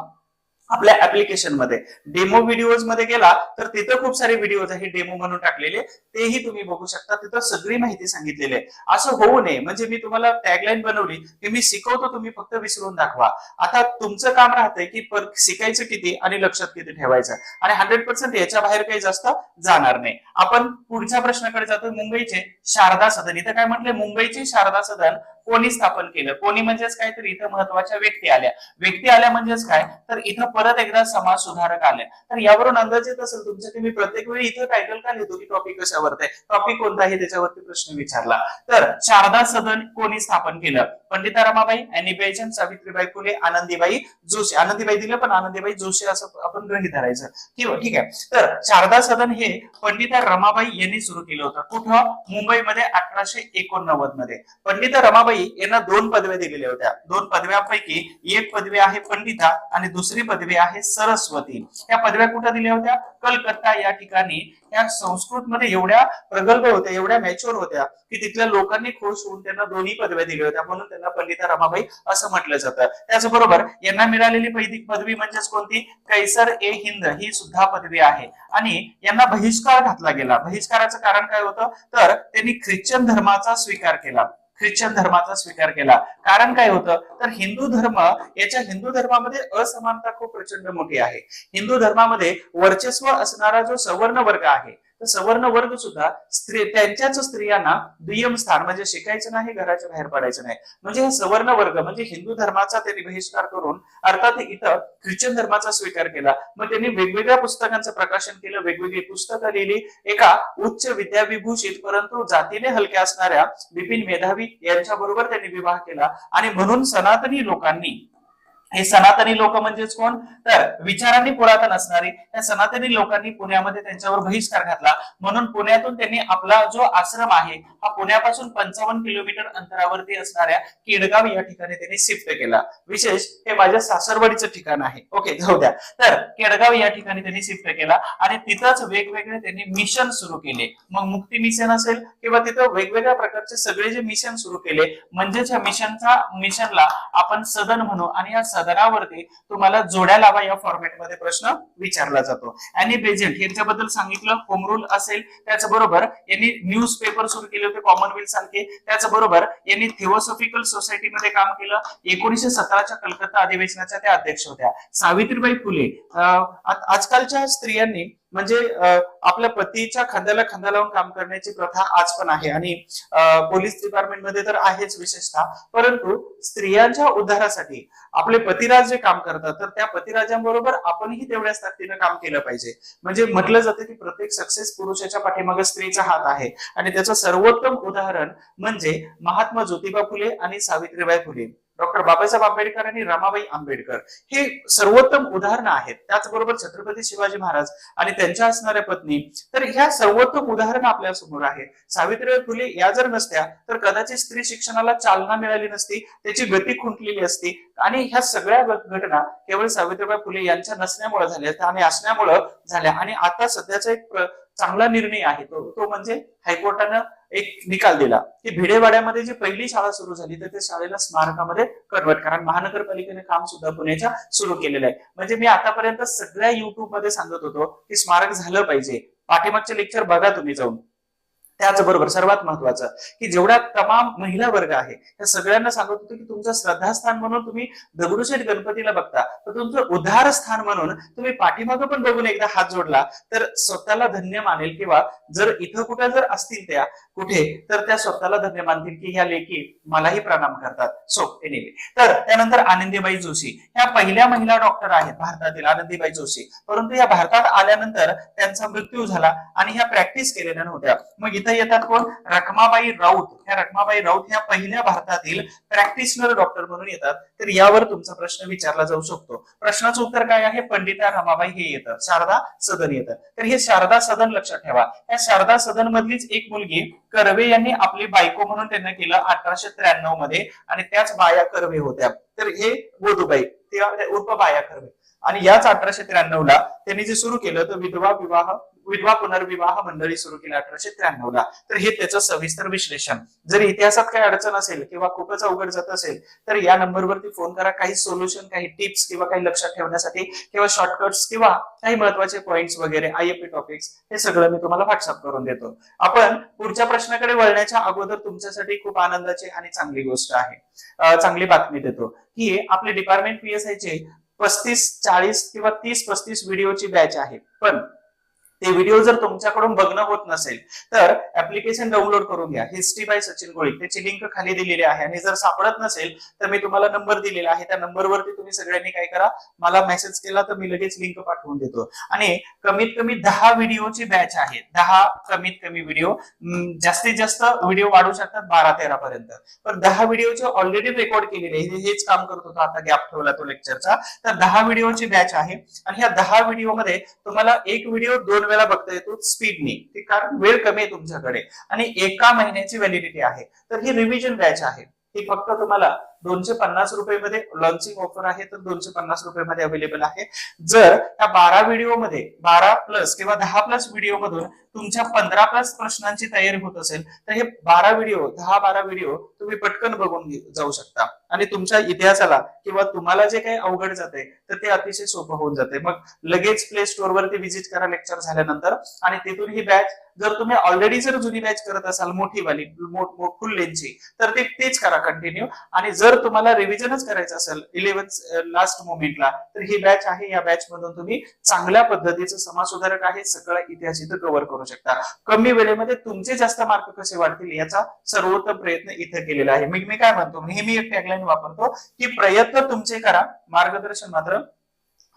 आपल्या ऍप्लिकेशन मध्ये डेमो व्हिडिओज मध्ये गेला तर तिथं खूप सारे व्हिडिओज आहे डेमो म्हणून टाकलेले, तेही तुम्ही बघू शकता. तिथं सगळी माहिती सांगितलेली आहे. असं होऊ नये म्हणजे मी तुम्हाला टॅगलाईन बनवली की मी शिकवतो, तुम्ही फक्त विसरून दाखवा. आता तुमचं काम राहतंय की शिकायचं किती आणि लक्षात किती ठेवायचं आणि 100% याच्या बाहेर काही जास्त जाणार नाही. आपण पुढच्या प्रश्नाकडे जातो. मुंबईचे शारदा सदन. इथं काय म्हटलंय? मुंबईचे शारदा सदन कोणी स्थापन केलं? कोणी म्हणजेच काय तर इथं महत्वाच्या व्यक्ती आल्या म्हणजेच काय तर इथं परत एकदा समाज सुधारक आले. तर यावरून अंदाज येत असेल तुमच्या की मी प्रत्येक वेळी इथं टायटल का लिहितो की टॉपिक कशावरती आहे, टॉपिक कोणता आहे त्याच्यावरती प्रश्न विचारला. तर शारदा सदन कोणी स्थापन केलं? Pandita Ramabai, Annie Besant, Savitribai Phule, Anandibai Joshi. आनंदीबाई दिलं पण आनंदीबाई जोशी असं आपण गृहीत धरायचं किंवा ठीक आहे. तर शारदा सदन हे पंडिता रमाबाई यांनी सुरू केलं होतं. कुठं? मुंबईमध्ये 1889 मध्ये. पंडिता रमाबाई यांना 2 पदव्या दिलेल्या होत्या. 2 पदव्यांपैकी एक पदवी आहे पंडिता आणि दुसरी पदवी आहे सरस्वती. या पदव्या कुठे दिल्या होत्या? कलकत्ता या ठिकाणी. या संस्कृत मध्ये एवढ्या प्रगल्भ होत्या, एवढ्या मॅच्युअर होत्या की तिथल्या लोकांनी खुश होऊन त्यांना दोन्ही पदव्या दिल्या होत्या, म्हणून त्यांना पंडिता रमाबाई असं म्हटलं जातं. त्याचबरोबर यांना मिळालेली पहिली पदवी म्हणजेच कोणती? कैसर ए हिंद ही सुद्धा पदवी आहे. आणि यांना बहिष्कार घातला गेला. बहिष्काराचं कारण काय होतं तर त्यांनी ख्रिश्चन धर्माचा स्वीकार केला. कारण काय होतं तर हिंदू धर्मामध्ये असमानता खूप प्रचंड मोठी आहे. हिंदू धर्मामध्ये वर्चस्व असणारा जो सवर्ण वर्ग आहे तर सवर्ण वर्ग सुद्धा त्यांच्याच स्त्रियांना दुय्यम स्थान म्हणजे शिकायचं नाही, घराच्या बाहेर पडायचं नाही, म्हणजे हे सवर्ण वर्ग म्हणजे हिंदू धर्माचा त्यांनी बहिष्कार करून अर्थात इथं ख्रिश्चन धर्माचा स्वीकार केला. मग त्यांनी वेगवेगळ्या पुस्तकांचं प्रकाशन केलं, वेगवेगळी पुस्तकं लिहिली. एका उच्च विद्याविभूषित परंतु जातीने हलक्या असणाऱ्या बिपिन मेधावी यांच्या बरोबर त्यांनी विवाह केला आणि म्हणून सनातनी लोकांनी, हे सनातनी लोक म्हणजेच कोण तर विचारांनी पुरातन असणारी त्या सनातनी लोकांनी पुण्यामध्ये त्यांच्यावर बहिष्कार घातला. म्हणून पुण्यातून त्यांनी आपला जो आश्रम आहे हा पुण्यापासून 55 किलोमीटर अंतरावरती असणाऱ्या केडगाव या ठिकाणी त्यांनी शिफ्ट केला. विशेष हे माझ्या सासरवाडीचं ठिकाण आहे. ओके, जाऊ द्या. तर केडगाव या ठिकाणी त्यांनी शिफ्ट केला आणि तिथंच वेगवेगळे त्यांनी मिशन सुरू केले. मग मुक्ती मिशन असेल किंवा तिथं वेगवेगळ्या प्रकारचे सगळे जे मिशन सुरू केले म्हणजेच या मिशनला आपण सदन म्हणू आणि या सदनावरती तुम्हाला जोड्या लावा या फॉर्मॅटमध्ये प्रश्न विचारला जातो. अॅनी बेझंट यांच्याबद्दल सांगितलं, होम रूल असेल. त्याचबरोबर यांनी न्यूज पेपर सुरू केले होते कॉमनवेल्थ सारखे. त्याचबरोबर यांनी थिओसॉफिकल सोसायटीमध्ये काम केलं. 1917च्या कलकत्ता अधिवेशनाच्या त्या अध्यक्ष होत्या. सावित्रीबाई फुले आजकालच्या स्त्रियांनी म्हणजे आपल्या पतीच्या खांद्याला खांदा लावून काम करण्याची प्रथा आज पण आहे आणि पोलीस डिपार्टमेंटमध्ये तर आहेच विशेषतः. परंतु स्त्रियांच्या उद्धारासाठी आपले पतिराज जे काम करतात तर त्या पतिराजांबरोबर आपणही तेवढ्याच ताकदीनं काम केलं पाहिजे. म्हणजे म्हटलं जातं की प्रत्येक सक्सेस पुरुषाच्या पाठीमागे स्त्रीचा हात आहे आणि त्याचं सर्वोत्तम उदाहरण म्हणजे महात्मा ज्योतिबा फुले आणि सावित्रीबाई फुले, डॉक्टर बाबासाहेब आंबेडकर आणि रमाबाई आंबेडकर हे सर्वोत्तम उदाहरणं आहेत. त्याचबरोबर छत्रपती शिवाजी महाराज आणि त्यांच्या असणाऱ्या पत्नी, तर ह्या सर्वोत्तम उदाहरणं आपल्या समोर आहे. सावित्रीबाई फुले या जर नसत्या तर कदाचित स्त्री शिक्षणाला चालना मिळाली नसती, त्याची गती खुंटलेली असती आणि ह्या सगळ्या घटना केवळ सावित्रीबाई फुले यांच्या नसण्यामुळे झाल्या आणि असण्यामुळे झाल्या. आणि आता सध्याचा एक चांगला निर्णय आहे तो म्हणजे हायकोर्टानं एक निकाल दिला की भिडेवाड्यामध्ये जी पहिली शाळा सुरू झाली तर त्या शाळेला स्मारकामध्ये कन्वर्ट करा. महानगरपालिकेने काम सुद्धा पुण्याच्या सुरू केलेलं आहे. म्हणजे मी आतापर्यंत सगळ्या युट्यूब मध्ये सांगत होतो की स्मारक झालं पाहिजे. पाठीमागचे लेक्चर बघा तुम्ही जाऊन. त्याचबरोबर सर्वात महत्वाचं की जेवढा तमाम महिला वर्ग आहे त्या सगळ्यांना सांगत होतो की तुमचं श्रद्धास्थान म्हणून तुम्ही दगडूशेठ गणपतीला बघता, तर तुमचं उद्धार स्थान म्हणून तुम्ही पाठीमागं पण बघून एकदा हात जोडला तर स्वतःला धन्य मानेल, किंवा जर इथं कुठे जर असतील त्या कुठे तर त्या स्वतःला धन्य मानतील की ह्या लेखी मलाही प्रणाम करतात. सो एनिवे, तर त्यानंतर आनंदीबाई जोशी ह्या पहिल्या महिला डॉक्टर आहेत भारतातील, आनंदीबाई जोशी. परंतु या भारतात आल्यानंतर त्यांचा मृत्यू झाला आणि ह्या प्रॅक्टिस केलेल्या नव्हत्या. मग इथं येतात कोण? रखमाबाई राऊत. ह्या रखमाबाई राऊत ह्या पहिल्या भारतातील प्रॅक्टिशनर डॉक्टर म्हणून येतात. तर यावर तुमचा प्रश्न विचारला जाऊ शकतो. प्रश्नाचं उत्तर काय आहे? पंडिता रमाबाई हे येतं, शारदा सदन येतं. तर हे शारदा सदन लक्षात ठेवा. या शारदा सदन मधलीच एक मुलगी कर्वे यांनी आपली बायको म्हणून त्यांना केलं 1893 मध्ये, आणि त्याच बाया कर्वे होत्या. तर हे गोदूबाई उर्फ बाया कर्वे, आणि याच 1893 ला त्यांनी जे सुरू केलं तर विधवा पुनर्विवाह मंडळी सुरू केली 1893 ला. तर हे त्याचं सविस्तर विश्लेषण. जर इतिहासात काही अडचण असेल किंवा खूपच अवघड जात असेल तर या नंबरवरती फोन करा. काही सोल्युशन, काही टिप्स किंवा काही लक्षात ठेवण्यासाठी किंवा शॉर्टकट्स किंवा काही महत्वाचे पॉइंट्स वगैरे IFP टॉपिक्स हे सगळं मी तुम्हाला व्हॉट्सअप करून देतो. आपण पुढच्या प्रश्नाकडे वळण्याच्या अगोदर तुमच्यासाठी खूप आनंदाची आणि चांगली गोष्ट आहे, चांगली बातमी देतो की आपले डिपार्टमेंट PSI चे 35, 40 किंवा 30-35 व्हिडिओची बॅच आहे. पण ते व्हिडिओ जर तुमच्याकडून बघणं होत नसेल तर ऍप्लिकेशन डाउनलोड करून घ्या, हिस्ट्री बाय सचिन गोळी. त्याची लिंक खाली दिलेली आहे, आणि जर सापडत नसेल तर मी तुम्हाला नंबर दिलेला आहे, त्या नंबरवरती तुम्ही सगळ्यांनी काय करा, मला मेसेज केला तर मी लगेच लिंक पाठवून देतो. आणि कमीत कमी 10 व्हिडिओची बॅच आहे. 10 कमीत कमी व्हिडिओ, जास्तीत जास्त व्हिडिओ वाढू शकतात 12-13 पर्यंत. पण 10 व्हिडिओचे ऑलरेडी रेकॉर्ड केलेले, हेच काम करत होतो, आता गॅप ठेवला तो लेक्चरचा. तर 10 व्हिडिओची बॅच आहे, आणि ह्या 10 व्हिडिओ मध्ये तुम्हाला एक व्हिडिओ 2 वेळा बघता येतो स्पीडनी, कारण वेळ कमी आहे तुमच्याकडे, आणि एका महिन्याची व्हॅलिडिटी आहे. तर ही रिव्हिजन बॅच आहे. ही फक्त तुम्हाला 250 रुपये मध्ये लॉन्चिंग ऑफर आहे, तर 250 रुपये मध्ये अवेलेबल आहे. जर या 12 व्हिडिओ मध्ये 12 प्लस किंवा 10 प्लस व्हिडिओ मधून तुमच्या 15 प्लस प्रश्नांची तयारी होत असेल तर हे 10-12 व्हिडिओ तुम्ही पटकन बघून जाऊ शकता, आणि तुमच्या इतिहासाला किंवा तुम्हाला जे काही अवघड जाते तर ते अतिशय सोपं होऊन जाते. मग लगेच प्ले स्टोअर वरती व्हिजिट करा लेक्चर झाल्यानंतर, आणि तिथून ही बॅच, जर तुम्ही ऑलरेडी जर जुनी बॅच करत असाल मोठी वाली फुल लेंथची तर तेच करा कंटिन्यू. आणि जर तुम्हाला रिव्हिजनच करायचं असेल 11th लास्ट मोमेंटला तर ही बॅच आहे. या बॅच मधून तुम्ही चांगल्या पद्धतीचं समाजसुधारक आहे सगळा इतिहास इथं कव्हर करू शकता. कमी वेळेमध्ये तुमचे जास्त मार्क कसे वाढतील याचा सर्वोत्तम प्रयत्न इथे केलेला आहे. मी काय म्हणतो, नेहमी एक टॅगलाईन वापरतो की प्रयत्न तुमचे करा, मार्गदर्शन मात्र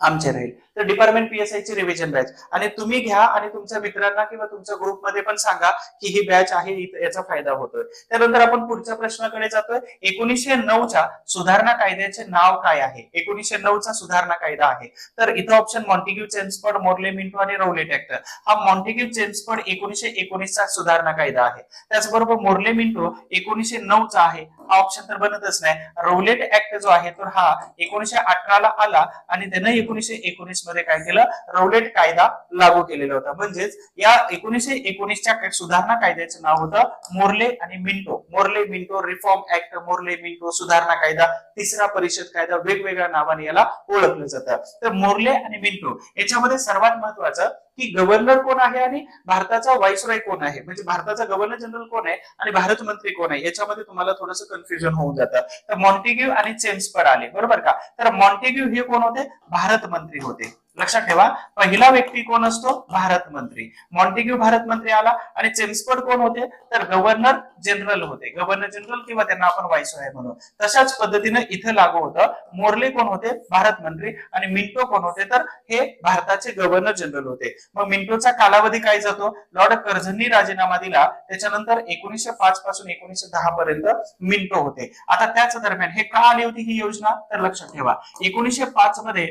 आमचे राहील. तर डिपार्टमेंट PSI ची रिव्हिजन बॅच, आणि तुम्ही घ्या आणि तुमच्या मित्रांना किंवा तुमच्या ग्रुपमध्ये पण सांगा की ही बॅच आहे, याचा फायदा होतोय. त्यानंतर आपण पुढच्या प्रश्नाकडे जातोय. 1909च्या सुधारणा कायद्याचे नाव काय आहे? 1909चा सुधारणा कायदा आहे. तर इथं option Montagu Chelmsford, Morley Minto आणि रौलेट ऍक्ट. हा मॉन्टेग्यू चेम्सफोर्ड 1919चा सुधारणा कायदा आहे. त्याचबरोबर मोर्ले मिंटो 1909चा आहे, हा ऑप्शन तर बनतच नाही. रौलेट ऍक्ट जो आहे तर हा 1918 ला आला, आणि त्यानं 1919 मध्ये काय केलं, रौलेट कायदा लागू केलेला होता. म्हणजेच या 1919च्या सुधारणा कायद्याचं नाव होतं मोर्ले आणि Minto. Morley Minto reform act, Morley Minto सुधारणा कायदा, तिसरा परिषद कायदा, वेगवेगळ्या नावाने याला ओळखलं जातं. तर मोर्ले आणि मिंटो याच्यामध्ये सर्वात महत्वाचं की गव्हर्नर कोण आहे आणि भारताचा व्हाईसरॉय कोण आहे, म्हणजे भारताचा गव्हर्नर जनरल कोण आहे आणि भारत मंत्री कोण आहे, याच्यामध्ये तुम्हाला थोडंसं कन्फ्युजन होऊन जातं. तर मॉन्टेग्यू आणि चेम्सफोर्ड आले, बरोबर का? तर मॉन्टेग्यू हे कोण होते? भारत मंत्री होते. लक्षात ठेवा, पहिला व्यक्ती कोण असतो? भारत मंत्री. मॉन्टेग्यू भारत मंत्री आला, आणि चेम्सफोर्ड कोण होते? तर गव्हर्नर जनरल होते. गव्हर्नर जनरल किंवा त्यांना आपण व्हाईसरॉय म्हणू. तशाच पद्धतीने इथं लागू होतं. मोर्ले कोण होते? भारत मंत्री. आणि मिंटो कोण होते? तर हे भारताचे गव्हर्नर जनरल होते. मग मिंटोचा कालावधी काय जातो? लॉर्ड कर्झननी राजीनामा दिला, त्याच्यानंतर 1905 पासून 1910 पर्यंत मिंटो होते. आता त्याच दरम्यान हे का आली होती ही योजना? तर लक्षात ठेवा, 1905 मध्ये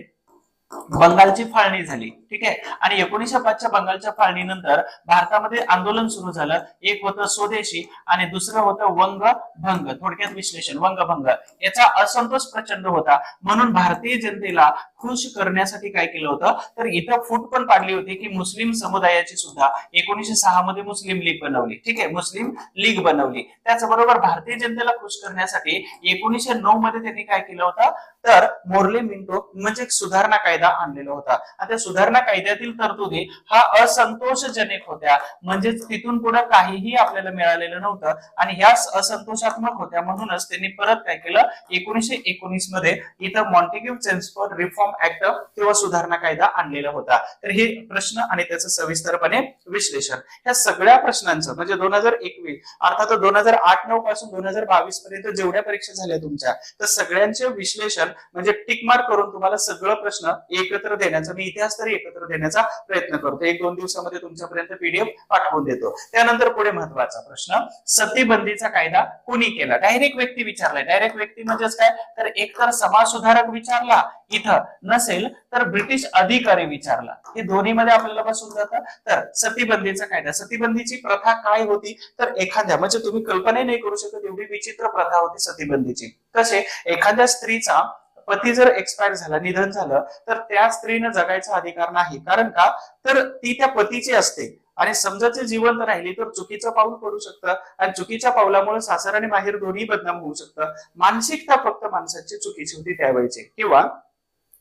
बंगालची फाळणी झाली, ठीक आहे. आणि 1905च्या बंगालच्या फाळणीनंतर भारतामध्ये आंदोलन सुरू झालं. एक होतं स्वदेशी आणि दुसरं होतं वंगभंग. थोडक्यात विश्लेषण, वंगभंग याचा असंतोष प्रचंड होता. म्हणून भारतीय जनतेला खुश करण्यासाठी काय केलं होतं, तर इथं फूट पण पाडली होती की मुस्लिम समुदायाची सुद्धा 1906 मध्ये मुस्लिम लीग बनवली, ठीक आहे, मुस्लिम लीग बनवली. त्याचबरोबर भारतीय जनतेला खुश करण्यासाठी 1909 मध्ये त्यांनी काय केलं होतं, तर मोर्ले मिंटो म्हणजे एक सुधारणा कायदा आणलेला होता. आता सुधारणा सुधारणा कायद्यातील तरतुदी हा असंतोषजनक होत्या, म्हणजेच तिथून पुढे काहीही आपल्याला मिळालेलं नव्हतं आणि ह्या असंतोषात्मक होत्या. म्हणूनच त्यांनी परत काय केलं, 1919 मध्ये इथं मॉन्टेग्यू चेम्सफोर्ड रिफॉर्म ऍक्ट किंवा सुधारणा कायदा आणलेला होता. तर हे प्रश्न आणि त्याचं सविस्तरपणे विश्लेषण, ह्या सगळ्या प्रश्नांचं म्हणजे 2021 अर्थात 2008-9 पासून 2022 पर्यंत जेवढ्या परीक्षा झाल्या तुमच्या, तर सगळ्यांचे विश्लेषण म्हणजे टिक मार्क करून तुम्हाला सगळं प्रश्न एकत्र देण्याचा, मी इतिहास तरी एकत्र देण्याचा प्रयत्न करतो. 1-2 दिवसामध्ये तुमच्यापर्यंत पीडीएफ पाठवून देतो. त्यानंतर पुढे महत्वाचा प्रश्न, सतीबंदीचा कायदा कोणी केला? डायरेक्ट व्यक्ती विचारलाय. डायरेक्ट व्यक्ती म्हणजेच काय, तर एकतर समाज सुधारक विचारला इथं, नसेल तर ब्रिटिश अधिकारी विचारला. हे दोन्ही मध्ये आपल्याला बसून जातं. तर सतीबंदीचा कायदा, सतीबंदीची प्रथा काय होती, तर एखाद्या म्हणजे तुम्ही कल्पना नाही करू शकत एवढी विचित्र प्रथा होती सतीबंदीची. कसे, एखाद्या स्त्रीचा पती जर एक्सपायर झाला, निधन झालं, तर त्या स्त्रीनं जगायचा अधिकार नाही. कारण का, तर ती त्या पतीची असते आणि समजा ती जिवंत राहिली तर चुकीचं पाऊल पडू शकतं आणि चुकीच्या पावलामुळे सासर आणि माहेर दोन्ही बदनाम होऊ शकतं. मानसिकता फक्त माणसाची चुकीची होती त्यावेळेची, किंवा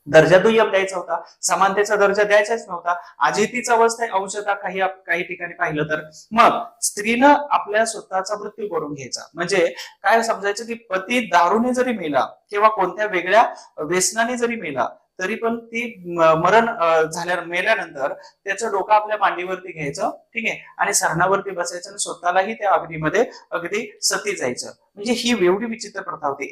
दर्जा दुय्यम द्यायचा होता, समानतेचा दर्जा द्यायचाच नव्हता. आजही तीच अवस्था आहे अंशतः काही ठिकाणी पाहिलं तर. मग स्त्रीनं आपल्या स्वतःचा मृत्यू करून घ्यायचा, म्हणजे काय समजायचं की पती दारूने जरी मेला किंवा कोणत्या वेगळ्या व्यसनाने जरी मेला, तरी पण ती मरण मेल्यानंतर त्याचं डोकं आपल्या मांडीवरती घ्यायचं, ठीक आहे, आणि सरणावरती बसायचं आणि स्वतःलाही त्या अग्नीमध्ये अगदी सती जायचं. म्हणजे ही एवढी विचित्र प्रथा होती.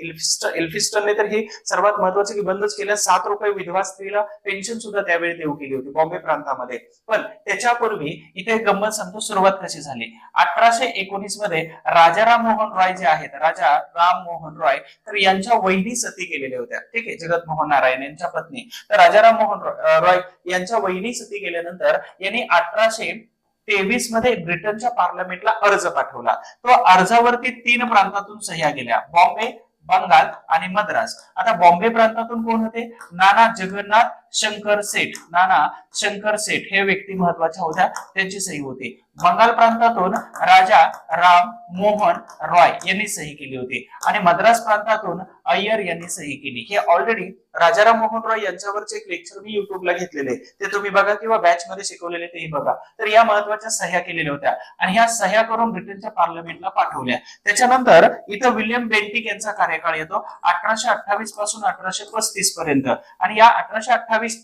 एल्फिस्टनने तर ही सर्वात महत्वाचं की बंदच केलं. 7 रुपये विधवा स्त्रीला पेन्शन सुद्धा त्यावेळी देऊ केली होती बॉम्बे प्रांतामध्ये. पण त्याच्यापूर्वी इथे गंमत सांगतो सुरुवात कशी झाली. 1819 मध्ये राजा राममोहन रॉय जे आहेत, राजा राममोहन रॉय, तर यांच्या वहिनी सती केलेल्या होत्या, ठीक आहे, जगत मोहन नारायण यांच्या पत्नी. तर राजा राममोहन रॉय यांच्या वहिनी सती केल्यानंतर यांनी 1823 मध्ये ब्रिटनच्या पार्लमेंटला अर्ज पाठवला. तो अर्जावरती 3 प्रांतातून सह्या गेल्या, बॉम्बे, बंगाल आणि मद्रास. आता बॉम्बे प्रांतातून कोण होते, नाना जगन्नाथ शंकर सेठ. नाना शंकर सेठ हे व्यक्ती महत्वाच्या होत्या, त्यांची सही होती. बंगाल प्रांतातून राजा राम मोहन रॉय यांनी सही केली होती आणि मद्रास प्रांतातून अय्यर यांनी सही केली. हे ऑलरेडी राजाराम मोहन रॉय यांच्यावरचे एक लेक्चर मी युट्यूबला घेतलेले, ते तुम्ही बघा किंवा बॅच मध्ये शिकवलेले तेही बघा. तर या महत्वाच्या सह्या केलेल्या होत्या आणि ह्या सह्या करून ब्रिटनच्या पार्लमेंटला पाठवल्या. त्याच्यानंतर इथं विल्यम बेंटिक यांचा कार्यकाळ येतो 1828 पासून 1835 पर्यंत. आणि या 1828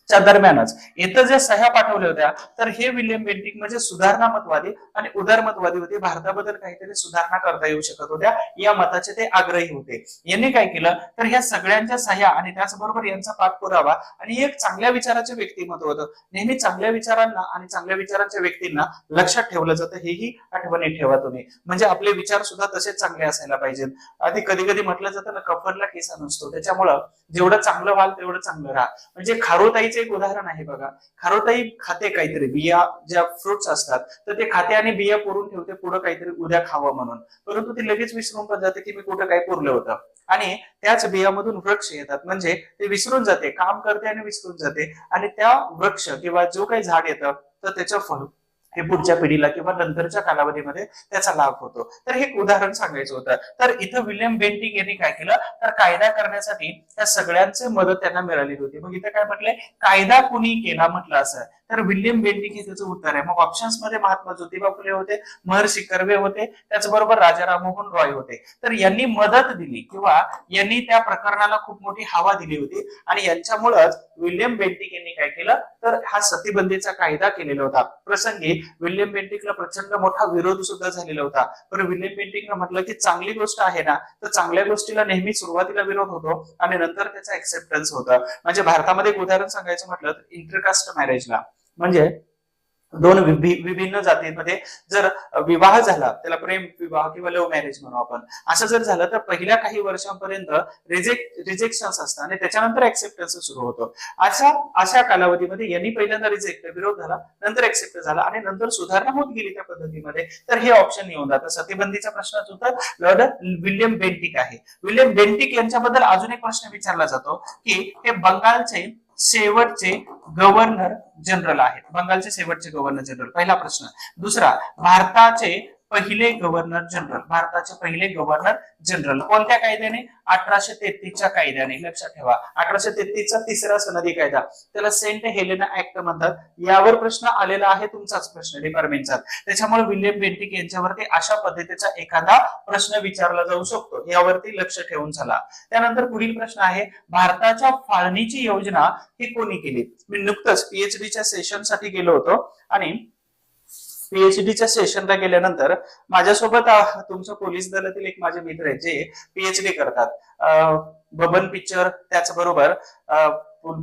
च्या दरम्यानच इथं जे सह्या पाठवल्या होत्या, तर हे विल्यम बेंटिक म्हणजे सुधारणामतवादी आणि उदारमतवादी होते. भारताबद्दल काहीतरी सुधारणा करता येऊ शकत होत्या या मताचे ते आग्रही होते. यांनी काय केलं, तर ह्या सगळ्यांच्या सह्या आणि त्याचबरोबर यांचा पाठपुरावा आणि एक चांगल्या विचाराचे व्यक्तिमत्व होतं. नेहमी चांगल्या विचारांना आणि चांगल्या विचारांच्या व्यक्तींना लक्षात ठेवलं जातं, हेही आठवणीत ठेवा तुम्ही. म्हणजे आपले विचार सुद्धा तसेच चांगले असायला पाहिजेत. आधी कधी कधी म्हटलं जातं ना, कफरला केसा नसतो, त्याच्यामुळं जेवढं चांगलं व्हाल तेवढं चांगलं राहा. म्हणजे खारुताईचे एक उदाहरण आहे बघा. खारुताई खाते काहीतरी बिया, ज्या फ्रुट्स असतात, तर ते खाते आणि बिया पुरून ठेवते पुढे काहीतरी उद्या खावं म्हणून, परंतु ती लगेच विसरून पण जाते की मी कुठं काय पुरलं होतं. आणि त्याच बियामधून वृक्ष येतात, म्हणजे ते विसरून जाते, काम करते आणि विसरून जाते, आणि त्या वृक्ष किंवा जो काही झाड येतं तर त्याचं फळ हे पुढच्या पिढीला किंवा नंतरच्या कालावधीमध्ये त्याचा लाभ होतो. तर हे एक उदाहरण सांगायचं होतं. तर इथं विल्यम बेंटिक यांनी काय केलं, तर कायदा करण्यासाठी त्या सगळ्यांची मदत त्यांना मिळालेली होती. मग इथं काय म्हटलंय, कायदा कुणी केला म्हटलं असं, तर विल्यम बेंटिक हे त्याचं उत्तर आहे. मग ऑप्शन्स मध्ये महात्मा ज्योतिबा फुले होते, महर्षी कर्वे होते, त्याचबरोबर राजा राममोहन रॉय होते. तर यांनी मदत दिली किंवा यांनी त्या प्रकरणाला खूप मोठी हवा दिली होती आणि यांच्यामुळेच विल्यम बेंटिक यांनी काय केलं, तर हा सतीबंदीचा कायदा केलेला होता. प्रसंगी विल्यम बेंटिकला प्रचंड मोठा विरोध सुद्धा झालेला होता. पण विल्यम बेंटिकनं म्हटलं की चांगली गोष्ट आहे ना, तर चांगल्या गोष्टीला नेहमी सुरुवातीला विरोध होतो आणि नंतर त्याचा एक्सेप्टन्स होतं. म्हणजे भारतामध्ये एक उदाहरण सांगायचं म्हटलं तर इंटरकास्ट मॅरेजला, म्हणजे दोन विभिन्न जातींमध्ये जर विवाह झाला, त्याला प्रेम विवाह किंवा लव्ह मॅरेज म्हणू आपण, असं जर झालं तर पहिल्या काही वर्षांपर्यंत रिजेक्शन्स असतात आणि त्याच्यानंतर एक्सेप्टन्स सुरू होतो. अशा कालावधीमध्ये यांनी पहिल्यांदा रिजेक्ट, विरोध झाला, नंतर एक्सेप्ट झाला आणि नंतर सुधारणा होत गेली त्या पद्धतीमध्ये. तर हे ऑप्शन येऊन जातं. सतीबंदीच्या प्रश्नाचं उत्तर लॉर्ड विल्यम बेंटिक आहे. विल्यम बेंटिक यांच्याबद्दल अजून एक प्रश्न विचारला जातो की हे बंगालचे शेवटचे गव्हर्नर जनरल आहेत. बंगालचे शेवटचे गव्हर्नर जनरल, पहिला प्रश्न. दुसरा, भारताचे पहिले गव्हर्नर जनरल, भारताचे पहिले गव्हर्नर जनरल. कोणत्या कायद्याने? 1833च्या कायद्याने. लक्षात ठेवा, 1833चा तिसरा सनदी कायदा, त्याला सेंट हेलेना ऍक्ट म्हणतात. यावर प्रश्न आलेला आहे, तुमचाच प्रश्न डिपार्टमेंटचा. त्याच्यामुळे विल्यम बेंटिक यांच्यावरती अशा पद्धतीचा एखादा प्रश्न विचारला जाऊ शकतो, यावरती लक्ष ठेवून चला. त्यानंतर पुढील प्रश्न आहे, भारताच्या फाळणीची योजना ही कोणी केली? मी नुकतंच पीएचडीच्या सेशन साठी गेलो होतो आणि पीएचडीच्या सेशनला गेल्यानंतर माझ्यासोबत तुमच्या पोलीस दलातील एक माझे मित्र आहेत जे पीएचडी करतात. बबन पिक्चर, त्याचबरोबर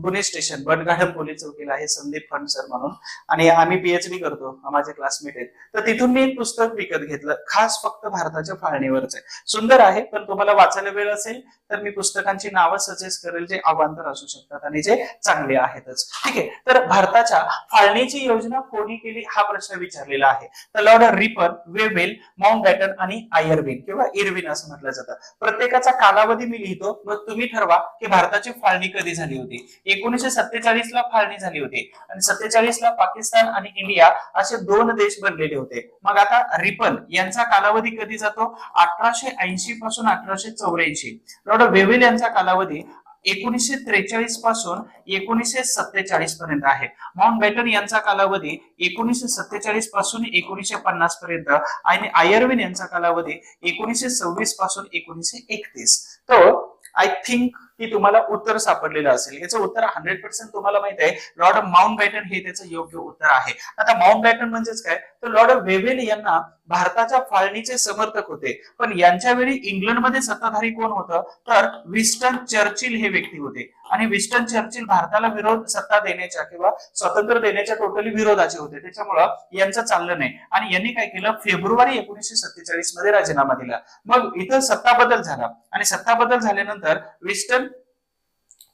पुणे स्टेशन बटगाडम पोलीस चौकीला आहे संदीप फंड सर म्हणून, आणि आम्ही पीएचडी करतो, माझे क्लासमेट आहेत. तर तिथून मी एक पुस्तक विकत घेतलं, खास फक्त भारताच्या फाळणीवरच आहे. सुंदर आहे, पण तुम्हाला वाचायला वेळ असेल तर मी पुस्तकांची नावं सजेस्ट करेल जे अवांतर असू शकतात आणि जे चांगले आहेतच. ठीक आहे, तर भारताच्या फाळणीची योजना कोणी केली हा प्रश्न विचारलेला आहे. तर लॉर्ड रिपन, वेवेल, माउंटबॅटन आणि आयर्विन किंवा इरविन असं म्हटलं जातं. प्रत्येकाचा कालावधी मी लिहितो, मग तुम्ही ठरवा की भारताची फाळणी कधी झाली होती. 1947 ला फाळणी झाली होती आणि 47 ला पाकिस्तान आणि इंडिया असे दोन देश बनलेले होते. मग आता रिपन यांचा कालावधी कधी जातो? 1880 पासून 1884. लॉर्ड वेवेल यांचा कालावधी 1943 पासून 1947 पर्यंत आहे. माउंटबॅटन यांचा कालावधी 1947 पासून 1950 पर्यंत आणि आयर्विन यांचा कालावधी 1926 पासून 1931. तो आय थिंक की तुम्हाला उत्तर सापडलेलं असेल. याचं उत्तर 100% तुम्हाला माहित आहे, लॉर्ड माउंटबॅटन हे त्याचं योग्य उत्तर आहे. आता माउंटबॅटन म्हणजेच काय, तर लॉर्ड वेवेल यांना भारताच्या फाळणीचे समर्थक होते, पण यांच्या वेळी इंग्लंडमध्ये सत्ताधारी कोण होतं, तर विन्स्टन चर्चिल हे व्यक्ती होते. आणि विन्स्टन चर्चिल भारताला विरोध सत्ता देण्याच्या किंवा स्वातंत्र्य देण्याच्या टोटली विरोधाचे होते, त्याच्यामुळं यांचं चाललं नाही. आणि यांनी काय केलं, फेब्रुवारी 1947 मध्ये राजीनामा दिला. मग इथं सत्ता बदल झाला आणि सत्ता बदल झाल्यानंतर विन्स्टन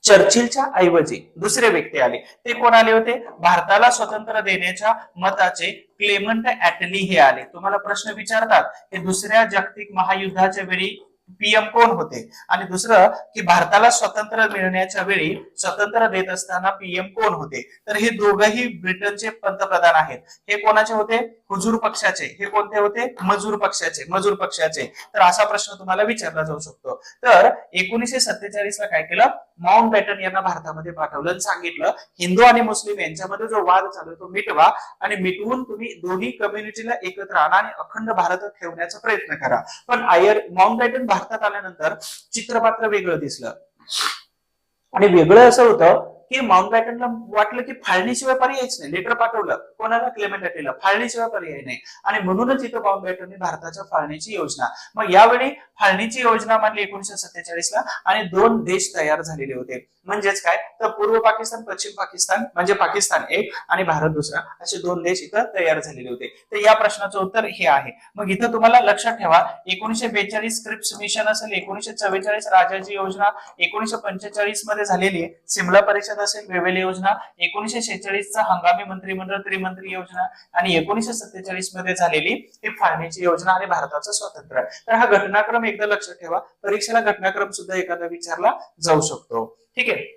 चर्चिलच्या ऐवजी दुसरे व्यक्ती आले. ते कोण आले होते? भारताला स्वतंत्र देण्याच्या मताचे क्लेमंट ऍटली हे आले. तुम्हाला प्रश्न विचारतात की दुसऱ्या जागतिक महायुद्धाच्या वेळी पीएम कोण होते, आणि दुसरं की भारताला स्वातंत्र्य मिळण्याच्या वेळी स्वातंत्र्य देत असताना पीएम कोण होते. तर हे दोघंही ब्रिटनचे पंतप्रधान आहेत. हे कोणाचे होते? हुजूर पक्षाचे. हे कोणते होते? मजूर पक्षाचे. मजूर पक्षाचे. तर असा प्रश्न तुम्हाला विचारला जाऊ शकतो. तर 1947 ला काय केलं, माउंटबॅटन यांना भारतामध्ये पाठवलं आणि सांगितलं हिंदू आणि मुस्लिम यांच्यामध्ये जो वाद चालू तो मिटवा आणि मिटवून तुम्ही दोन्ही कम्युनिटीला एकत्र आणा आणि अखंड भारत ठेवण्याचा प्रयत्न करा. पण माउंटबॅटन भारतात आल्यानंतर चित्र मात्र वेगळं दिसलं आणि वेगळं असं होतं की माउंटबॅटनला वाटलं की फाळणीशिवाय पर्यायच नाही. लेटर पाठवलं कोणाला? क्लेमेंट ऍटलीला. फाळणीशिवाय पर्याय नाही आणि म्हणूनच इथं माउंटबॅटनने भारताच्या फाळणीची योजना, मग यावेळी फाळणीची योजना मांडली 1947 ला आणि दोन देश तयार झालेले होते. म्हणजेच काय, तर पूर्व पाकिस्तान, पश्चिम पाकिस्तान म्हणजे पाकिस्तान एक आणि भारत दुसरा, असे दोन देश इथं तयार झालेले होते. तर या प्रश्नाचं उत्तर हे आहे. मग इथं तुम्हाला लक्षात ठेवा 1942 क्रिप्स मिशन असेल, 1944 राजाजी योजना, 1945 मध्ये झालेली सिमला परिषद असेल, वेवेल योजना, 1946 चा हंगामी मंत्रिमंडळ त्रिमंत्री योजना आणि 1947 मध्ये झालेली ही फाळणीची योजना आणि भारताचं स्वातंत्र्य. तर हा घटनाक्रम एकदा लक्षात ठेवा, परीक्षेला घटनाक्रम सुद्धा एखादा विचारला जाऊ शकतो. ठीक आहे,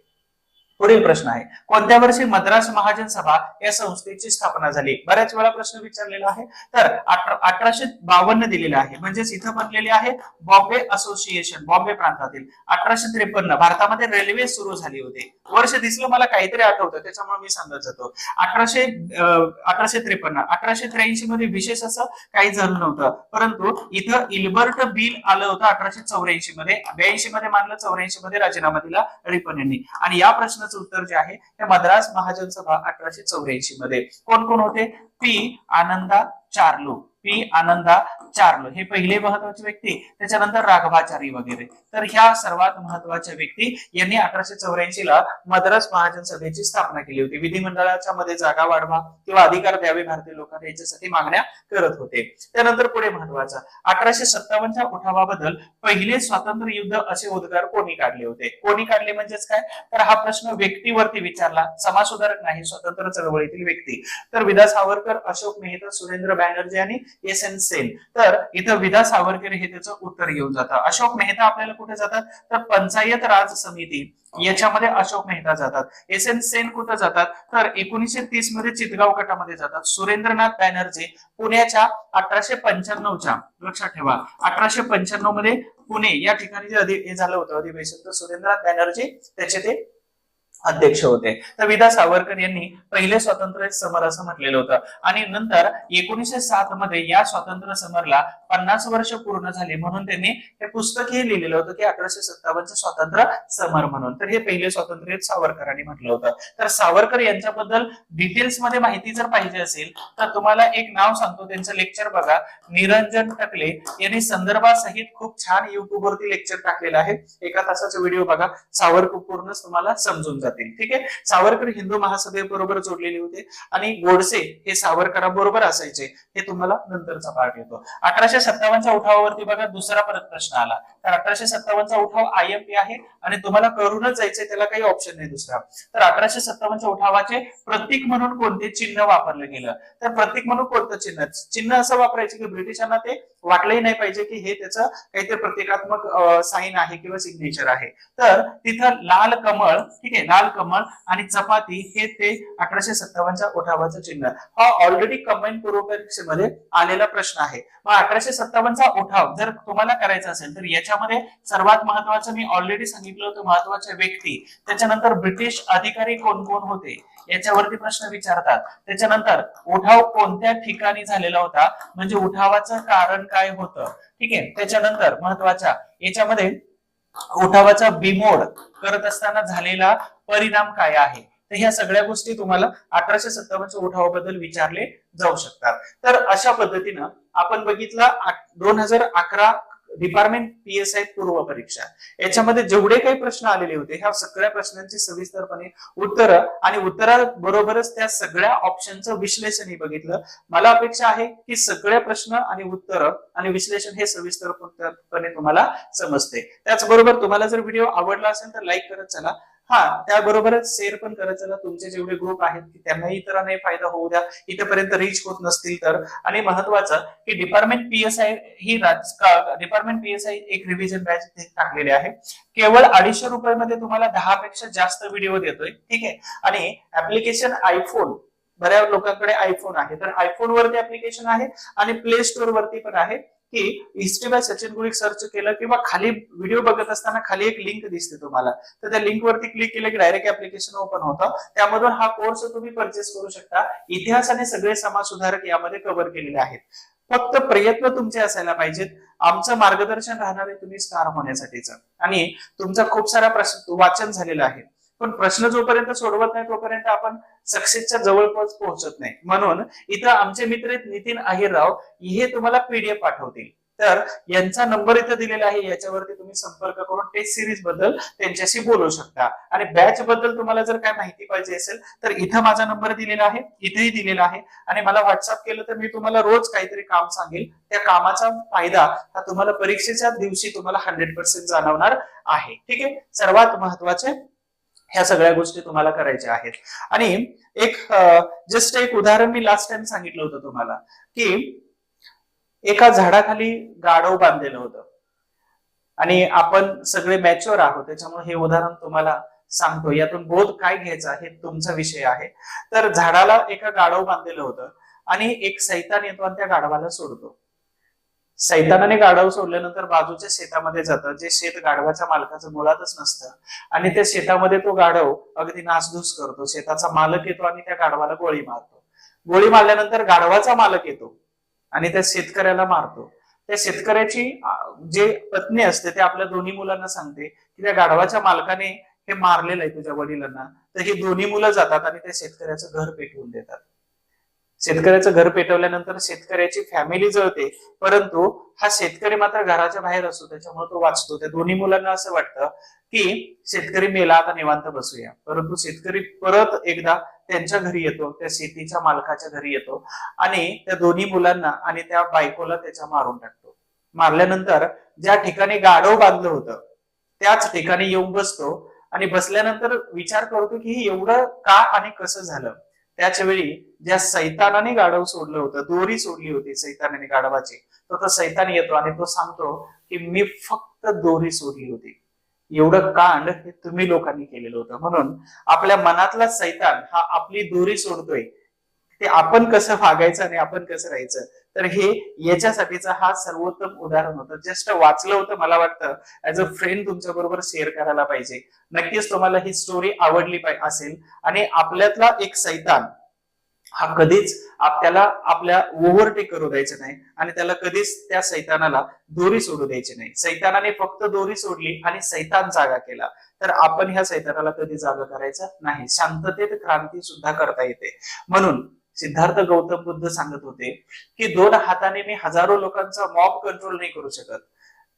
पुढील प्रश्न आहे, कोणत्या वर्षी मद्रास महाजन सभा या संस्थेची स्थापना झाली? बऱ्याच वेळा प्रश्न विचारलेला आहे. तर 1852 दिलेला आहे, म्हणजेच इथं बनलेली आहे बॉम्बे असोसिएशन, बॉम्बे प्रांतातील. 1853 भारतामध्ये रेल्वे सुरू झाली होती. वर्ष दिसलं मला काहीतरी आठवतं, त्याच्यामुळे मी सांगत जातो. 1853 1883 मध्ये विशेष असं काही झालं नव्हतं, परंतु इथं इल्बर्ट बिल आलं होतं 1884 मध्ये. 82 मध्ये मानलं, 84 मध्ये राजीनामा दिला रिपन यांनी. आणि या प्रश्नाचं उत्तर जे आहे ते मद्रास महाजन सभा 1884 मध्ये. कोण कोण होते? पी आनंदा चार्लो. पी आनंदा चार्लो हे पहिले महत्वाचे व्यक्ती, त्याच्यानंतर राघवाचारी वगैरे. तर ह्या सर्वात महत्वाच्या व्यक्ती यांनी 1884 ला मद्रास महाजन सभेची स्थापना केली होती. विधिमंडळाच्या मध्ये जागा वाढवा किंवा अधिकार द्यावे भारतीय लोकांना याच्यासाठी मागण्या करत होते. त्यानंतर पुढे महत्वाचा 1857च्या उठावाबद्दल पहिले स्वातंत्र्य युद्ध असे उद्गार कोणी काढले होते? कोणी काढले म्हणजेच काय, तर हा प्रश्न व्यक्तीवरती विचारला, समाजसुधारक नाही, स्वतंत्र चळवळीतील व्यक्ती. तर विदा सावरकर, अशोक मेहता, सुरेंद्र बॅनर्जी आणि एस एन सेन. तर इथं विदा सावरकर हे त्याचं उत्तर येऊन जातं. अशोक मेहता आपल्याला कुठे जातात, तर पंचायत राज समिती याच्यामध्ये अशोक मेहता जातात. एस एन सेन कुठं जातात, तर 1930 मध्ये चितगाव गटामध्ये जातात. सुरेंद्रनाथ बॅनर्जी पुण्याच्या 1895च्या, लक्षात ठेवा 1895 मध्ये पुणे या ठिकाणी जे हे झालं होतं अधिवेशन, तर सुरेंद्रनाथ बॅनर्जी त्याचे ते अध्यक्ष होते. तर विदा सावरकर यांनी पहिले स्वातंत्र्य समर असं म्हटलेलं होतं. आणि नंतर 1907 मध्ये या स्वातंत्र्य समरला 50 वर्ष पूर्ण झाली म्हणून त्यांनी हे पुस्तकही लिहिलेलं होतं की 1857 स्वातंत्र्य समर म्हणून. तर हे पहिले स्वातंत्र्य सावरकरांनी म्हटलं होतं. तर सावरकर यांच्याबद्दल डिटेल्स मध्ये माहिती जर पाहिजे असेल तर तुम्हाला एक नाव सांगतो, त्यांचं लेक्चर बघा. निरंजन टकले यांनी संदर्भासहित खूप छान युट्यूब वरती लेक्चर टाकलेलं आहे. एका तासाचा व्हिडिओ बघा, सावरकर पूर्ण तुम्हाला समजून जातील. ठीक आहे. सावरकर हिंदू महासभेबरोबर जोडलेले होते आणि गोडसे हे सावरकरांबरोबर असायचे. हे तुम्हाला नंतरचा पार्ट येतो. 1857च्या उठावावरती बघा दुसरा परत प्रश्न आला. तर 1857चा उठाव आयएमपी आहे आणि तुम्हाला करूनच जायचंय, त्याला काही ऑप्शन नाही दुसरा. तर 1857च्या उठावाचे प्रतीक म्हणून कोणते चिन्ह वापरलं गेलं, तर प्रतीक म्हणून कोणतं चिन्ह चिन्ह असं वापरायचं की ब्रिटिशांना ते वाटलंही नाही पाहिजे की हे त्याचं काहीतरी प्रतिकात्मक साईन आहे किंवा सिग्नेचर आहे. तर तिथं लाल कमळ, ठीक आहे, लाल कमळ आणि चपाती हे ते 1857च्या उठावाचं चिन्ह. हा ऑलरेडी कंबाईन पूर्व परीक्षेमध्ये आलेला प्रश्न आहे. मग 1857चा उठाव जर तुम्हाला करायचा असेल तर याच्यामध्ये सर्वात महत्वाचं मी ऑलरेडी सांगितलं होतं, महत्वाच्या व्यक्ती, त्याच्यानंतर ब्रिटिश अधिकारी कोण कोण होते याच्यावरती प्रश्न विचारतात. त्याच्यानंतर उठाव कोणत्या ठिकाणी झालेला होता, म्हणजे उठावाचं कारण काय होतं, ठीक आहे. त्याच्यानंतर महत्वाच्या याच्यामध्ये उठावाचा बिमोड करत असताना झालेला परिणाम काय आहे. तर ह्या सगळ्या गोष्टी तुम्हाला 1857च्या उठावाबद्दल विचारले जाऊ शकतात. तर अशा पद्धतीनं आपण बघितलं 2011 डिपार्टमेंट पीएसआय पूर्व परीक्षा, याच्यामध्ये जेवढे काही प्रश्न आलेले होते ह्या सगळ्या प्रश्नांची सविस्तरपणे उत्तर आणि उत्तराबरोबरच त्या सगळ्या ऑप्शनचं विश्लेषणही बघितलं. मला अपेक्षा आहे की सगळे प्रश्न आणि उत्तर आणि विश्लेषण हे सविस्तरपणे तुम्हाला समजते. त्याचबरोबर तुम्हाला जर व्हिडिओ आवडला असेल तर लाईक करत चला. त्याबरोबरच शेअर पण करत चला. तुमचे जेवढे ग्रुप आहेत की त्यांनाही इतरांनाही फायदा होऊ द्या, इथपर्यंत रीच होत नसतील तर. आणि महत्वाचं की डिपार्टमेंट पीएसआय ही डिपार्टमेंट पीएसआय एक रिव्हिजन बॅच टाकलेली आहे. केवळ 250 रुपयामध्ये तुम्हाला 10 पेक्षा जास्त व्हिडिओ देतोय, ठीक आहे. आणि ऍप्लिकेशन आयफोन, बऱ्याच लोकांकडे आयफोन आहे, तर आयफोन वरती ऍप्लिकेशन आहे आणि प्ले स्टोर वरती पण आहे की history by Sachin Gulik search केलं किंवा खाली व्हिडिओ बघत असताना खाली एक लिंक दिसते तुम्हाला, तर त्या लिंक वरती क्लिक केलं की डायरेक्ट ऍप्लिकेशन ओपन होतं. त्यामधून हा कोर्स तुम्ही परचेस करू शकता. इतिहास आणि सगळे समाज सुधारक यामध्ये कव्हर केलेले आहेत. फक्त प्रयत्न तुमचे असायला पाहिजेत. आमचं मार्गदर्शन राहणार आहे तुम्ही स्टार होण्यासाठीचं. आणि तुमचा खूप सारा प्रश्न वाचन झालेला आहे, पण प्रश्न जोपर्यंत सोडवत नाही तोपर्यंत आपण सक्सेसच्या जवळपास पोहोचत नाही. म्हणून इथं आमचे मित्र नितीन अहिरराव हे तुम्हाला पीडीएफ पाठवतील. तर यांचा नंबर इथं दिलेला आहे, याच्यावरती तुम्ही संपर्क करून टेस्ट सिरीज बद्दल त्यांच्याशी बोलू शकता. आणि बॅच बद्दल तुम्हाला जर काय माहिती पाहिजे असेल तर इथं माझा नंबर दिलेला आहे, इथेही दिलेला आहे. आणि मला व्हॉट्सअप केलं तर मी तुम्हाला रोज काहीतरी काम सांगेल. त्या कामाचा फायदा हा तुम्हाला परीक्षेच्या दिवशी तुम्हाला 100% जाणवणार आहे, ठीक आहे. सर्वात महत्वाचे ह्या सगळ्या गोष्टी तुम्हाला करायच्या आहेत. आणि एक जस्ट एक उदाहरण मी लास्ट टाइम सांगितलं होतं तुम्हाला की एका झाडाखाली गाढव बांधलेलं होतं आणि आपण सगळे मॅच्युअर आहोत, त्याच्यामुळे हे उदाहरण तुम्हाला सांगतो. यातून बोध काय घ्यायचा हे तुमचा विषय आहे. तर झाडाला एका गाढव बांधलेलं होतं आणि एक सैतान येतो आणि त्या गाढवाला सोडतो. सैतानाने गाढव सोडल्यानंतर बाजूच्या शेतामध्ये जातं, जे शेत गाढवाच्या मालकाचं मुळातच नसतं. आणि त्या शेतामध्ये तो गाढव अगदी नासधूस करतो. शेताचा मालक येतो आणि त्या गाढवाला गोळी मारतो. गोळी मारल्यानंतर गाढवाचा मालक येतो आणि त्या शेतकऱ्याला मारतो. त्या शेतकऱ्याची जे पत्नी असते ते आपल्या दोन्ही मुलांना सांगते की त्या गाढवाच्या मालकाने हे मारलेलं आहे तुझ्या वडिलांना. तर ही दोन्ही मुलं जातात आणि त्या शेतकऱ्याचं घर पेटवून देतात. शेतकऱ्याचं घर पेटवल्यानंतर शेतकऱ्याची फॅमिली जळते, परंतु हा शेतकरी मात्र घराच्या बाहेर असतो, त्याच्यामुळे तो वाचतो. त्या दोन्ही मुलांना असं वाटतं की शेतकरी मेला, आता निवांत बसूया. परंतु शेतकरी परत एकदा त्यांच्या घरी येतो, त्या शेतीच्या मालकाच्या घरी येतो आणि त्या दोन्ही मुलांना आणि त्या बायकोला त्याच्या मारून टाकतो. मारल्यानंतर ज्या ठिकाणी गाढव बांधलं होतं त्याच ठिकाणी येऊन बसतो आणि बसल्यानंतर विचार करतो की एवढं का आणि कसं झालं. त्याच वेळी ज्या सैतानाने गाढव सोडलं होतं, दोरी सोडली होती सैतानाने गाढवाची, तो सैतान येतो आणि तो सांगतो की मी फक्त दोरी सोडली होती. एवढं कांड हे तुम्ही लोकांनी केलेलं होतं. म्हणून आपल्या मनातला सैतान हा आपली दोरी सोडतोय, ते आपण कसं वागायचं आणि आपण कसं राहायचं. तर हे याच्यासाठीचं हा सर्वोत्तम उदाहरण होतं. जस्ट वाचलं होतं, मला वाटतं ऍज अ फ्रेंड तुमच्या बरोबर शेअर करायला पाहिजे. नक्कीच तुम्हाला ही स्टोरी आवडली असेल. आणि आपल्यातला एक सैतान हा कधीच आपल्याला आपल्या ओव्हरटेक करू द्यायचं नाही आणि त्याला कधीच त्या सैतानाला दोरी सोडू द्यायची नाही. सैतानाने फक्त दोरी सोडली आणि सैतान जागा केला, तर आपण ह्या सैतानाला कधी जागा करायचं नाही. शांततेत क्रांती सुद्धा करता येते. म्हणून सिद्धार्थ गौतम बुद्ध सांगत होते की 2 हाताने मी हजारो लोकांचा मॉब कंट्रोल नाही करू शकत,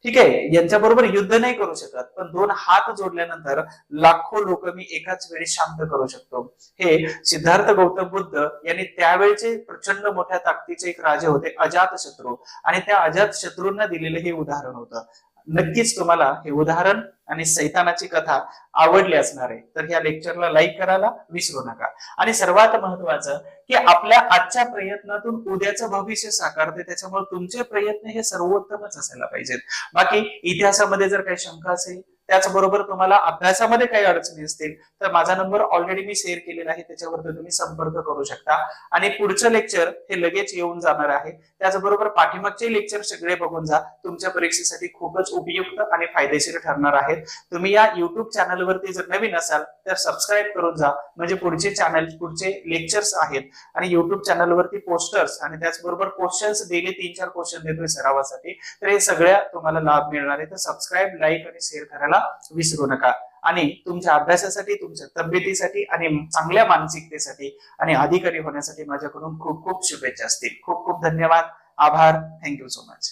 ठीक आहे, यांच्याबरोबर युद्ध नाही करू शकत, पण 2 हात जोडल्यानंतर लाखो लोक मी एकाच वेळी शांत करू शकतो. हे सिद्धार्थ गौतम बुद्ध यांनी त्यावेळचे प्रचंड मोठ्या ताकदीचे एक राजे होते अजातशत्रू, आणि त्या अजातशत्रूंना दिलेलं हे उदाहरण होतं. नक्कीच तुम्हाला हे उदाहरण आणि सैतानाची कथा आवडली असणार आहे. तर या लेक्चरला लाईक करायला विसरू नका. आणि सर्वात महत्वाचं की आपल्या आजच्या प्रयत्नातून उद्याचं भविष्य साकारते, त्याच्यामुळे तुमचे प्रयत्न हे सर्वोत्तमच असायला पाहिजेत. बाकी इतिहासामध्ये जर काही शंका असेल, त्याचबरोबर तुम्हाला अभ्यासामध्ये काही अडचणी असतील, तर माझा नंबर ऑलरेडी मी शेअर केलेला आहे, त्याच्यावर तुम्ही संपर्क करू शकता. आणि पुढचं लेक्चर हे लगेच येऊन जाणार आहे. त्याचबरोबर पाठीमागचे लेक्चर सगळे बघून जा, तुमच्या परीक्षेसाठी खूपच उपयुक्त आणि फायदेशीर ठरणार आहेत. तुम्ही या युट्यूब चॅनलवरती जर नवीन असाल तर सबस्क्राईब करून जा, म्हणजे पुढचे लेक्चर्स आहेत आणि युट्यूब चॅनलवरती पोस्टर्स आणि त्याचबरोबर क्वेश्चन्स डेली 3-4 क्वेश्चन देतोय सरावासाठी, तर हे सगळ्या तुम्हाला लाभ मिळणार आहे. तर सबस्क्राईब, लाईक आणि शेअर करायला विसरू नका. आणि तुमच्या अभ्यासासाठी, तुमच्या तब्येतीसाठी आणि चांगल्या मानसिकतेसाठी आणि अधिकारी होण्यासाठी माझ्याकडून खूप खूप शुभेच्छा असतील. खूप खूप धन्यवाद, आभार, थँक्यू सो मच.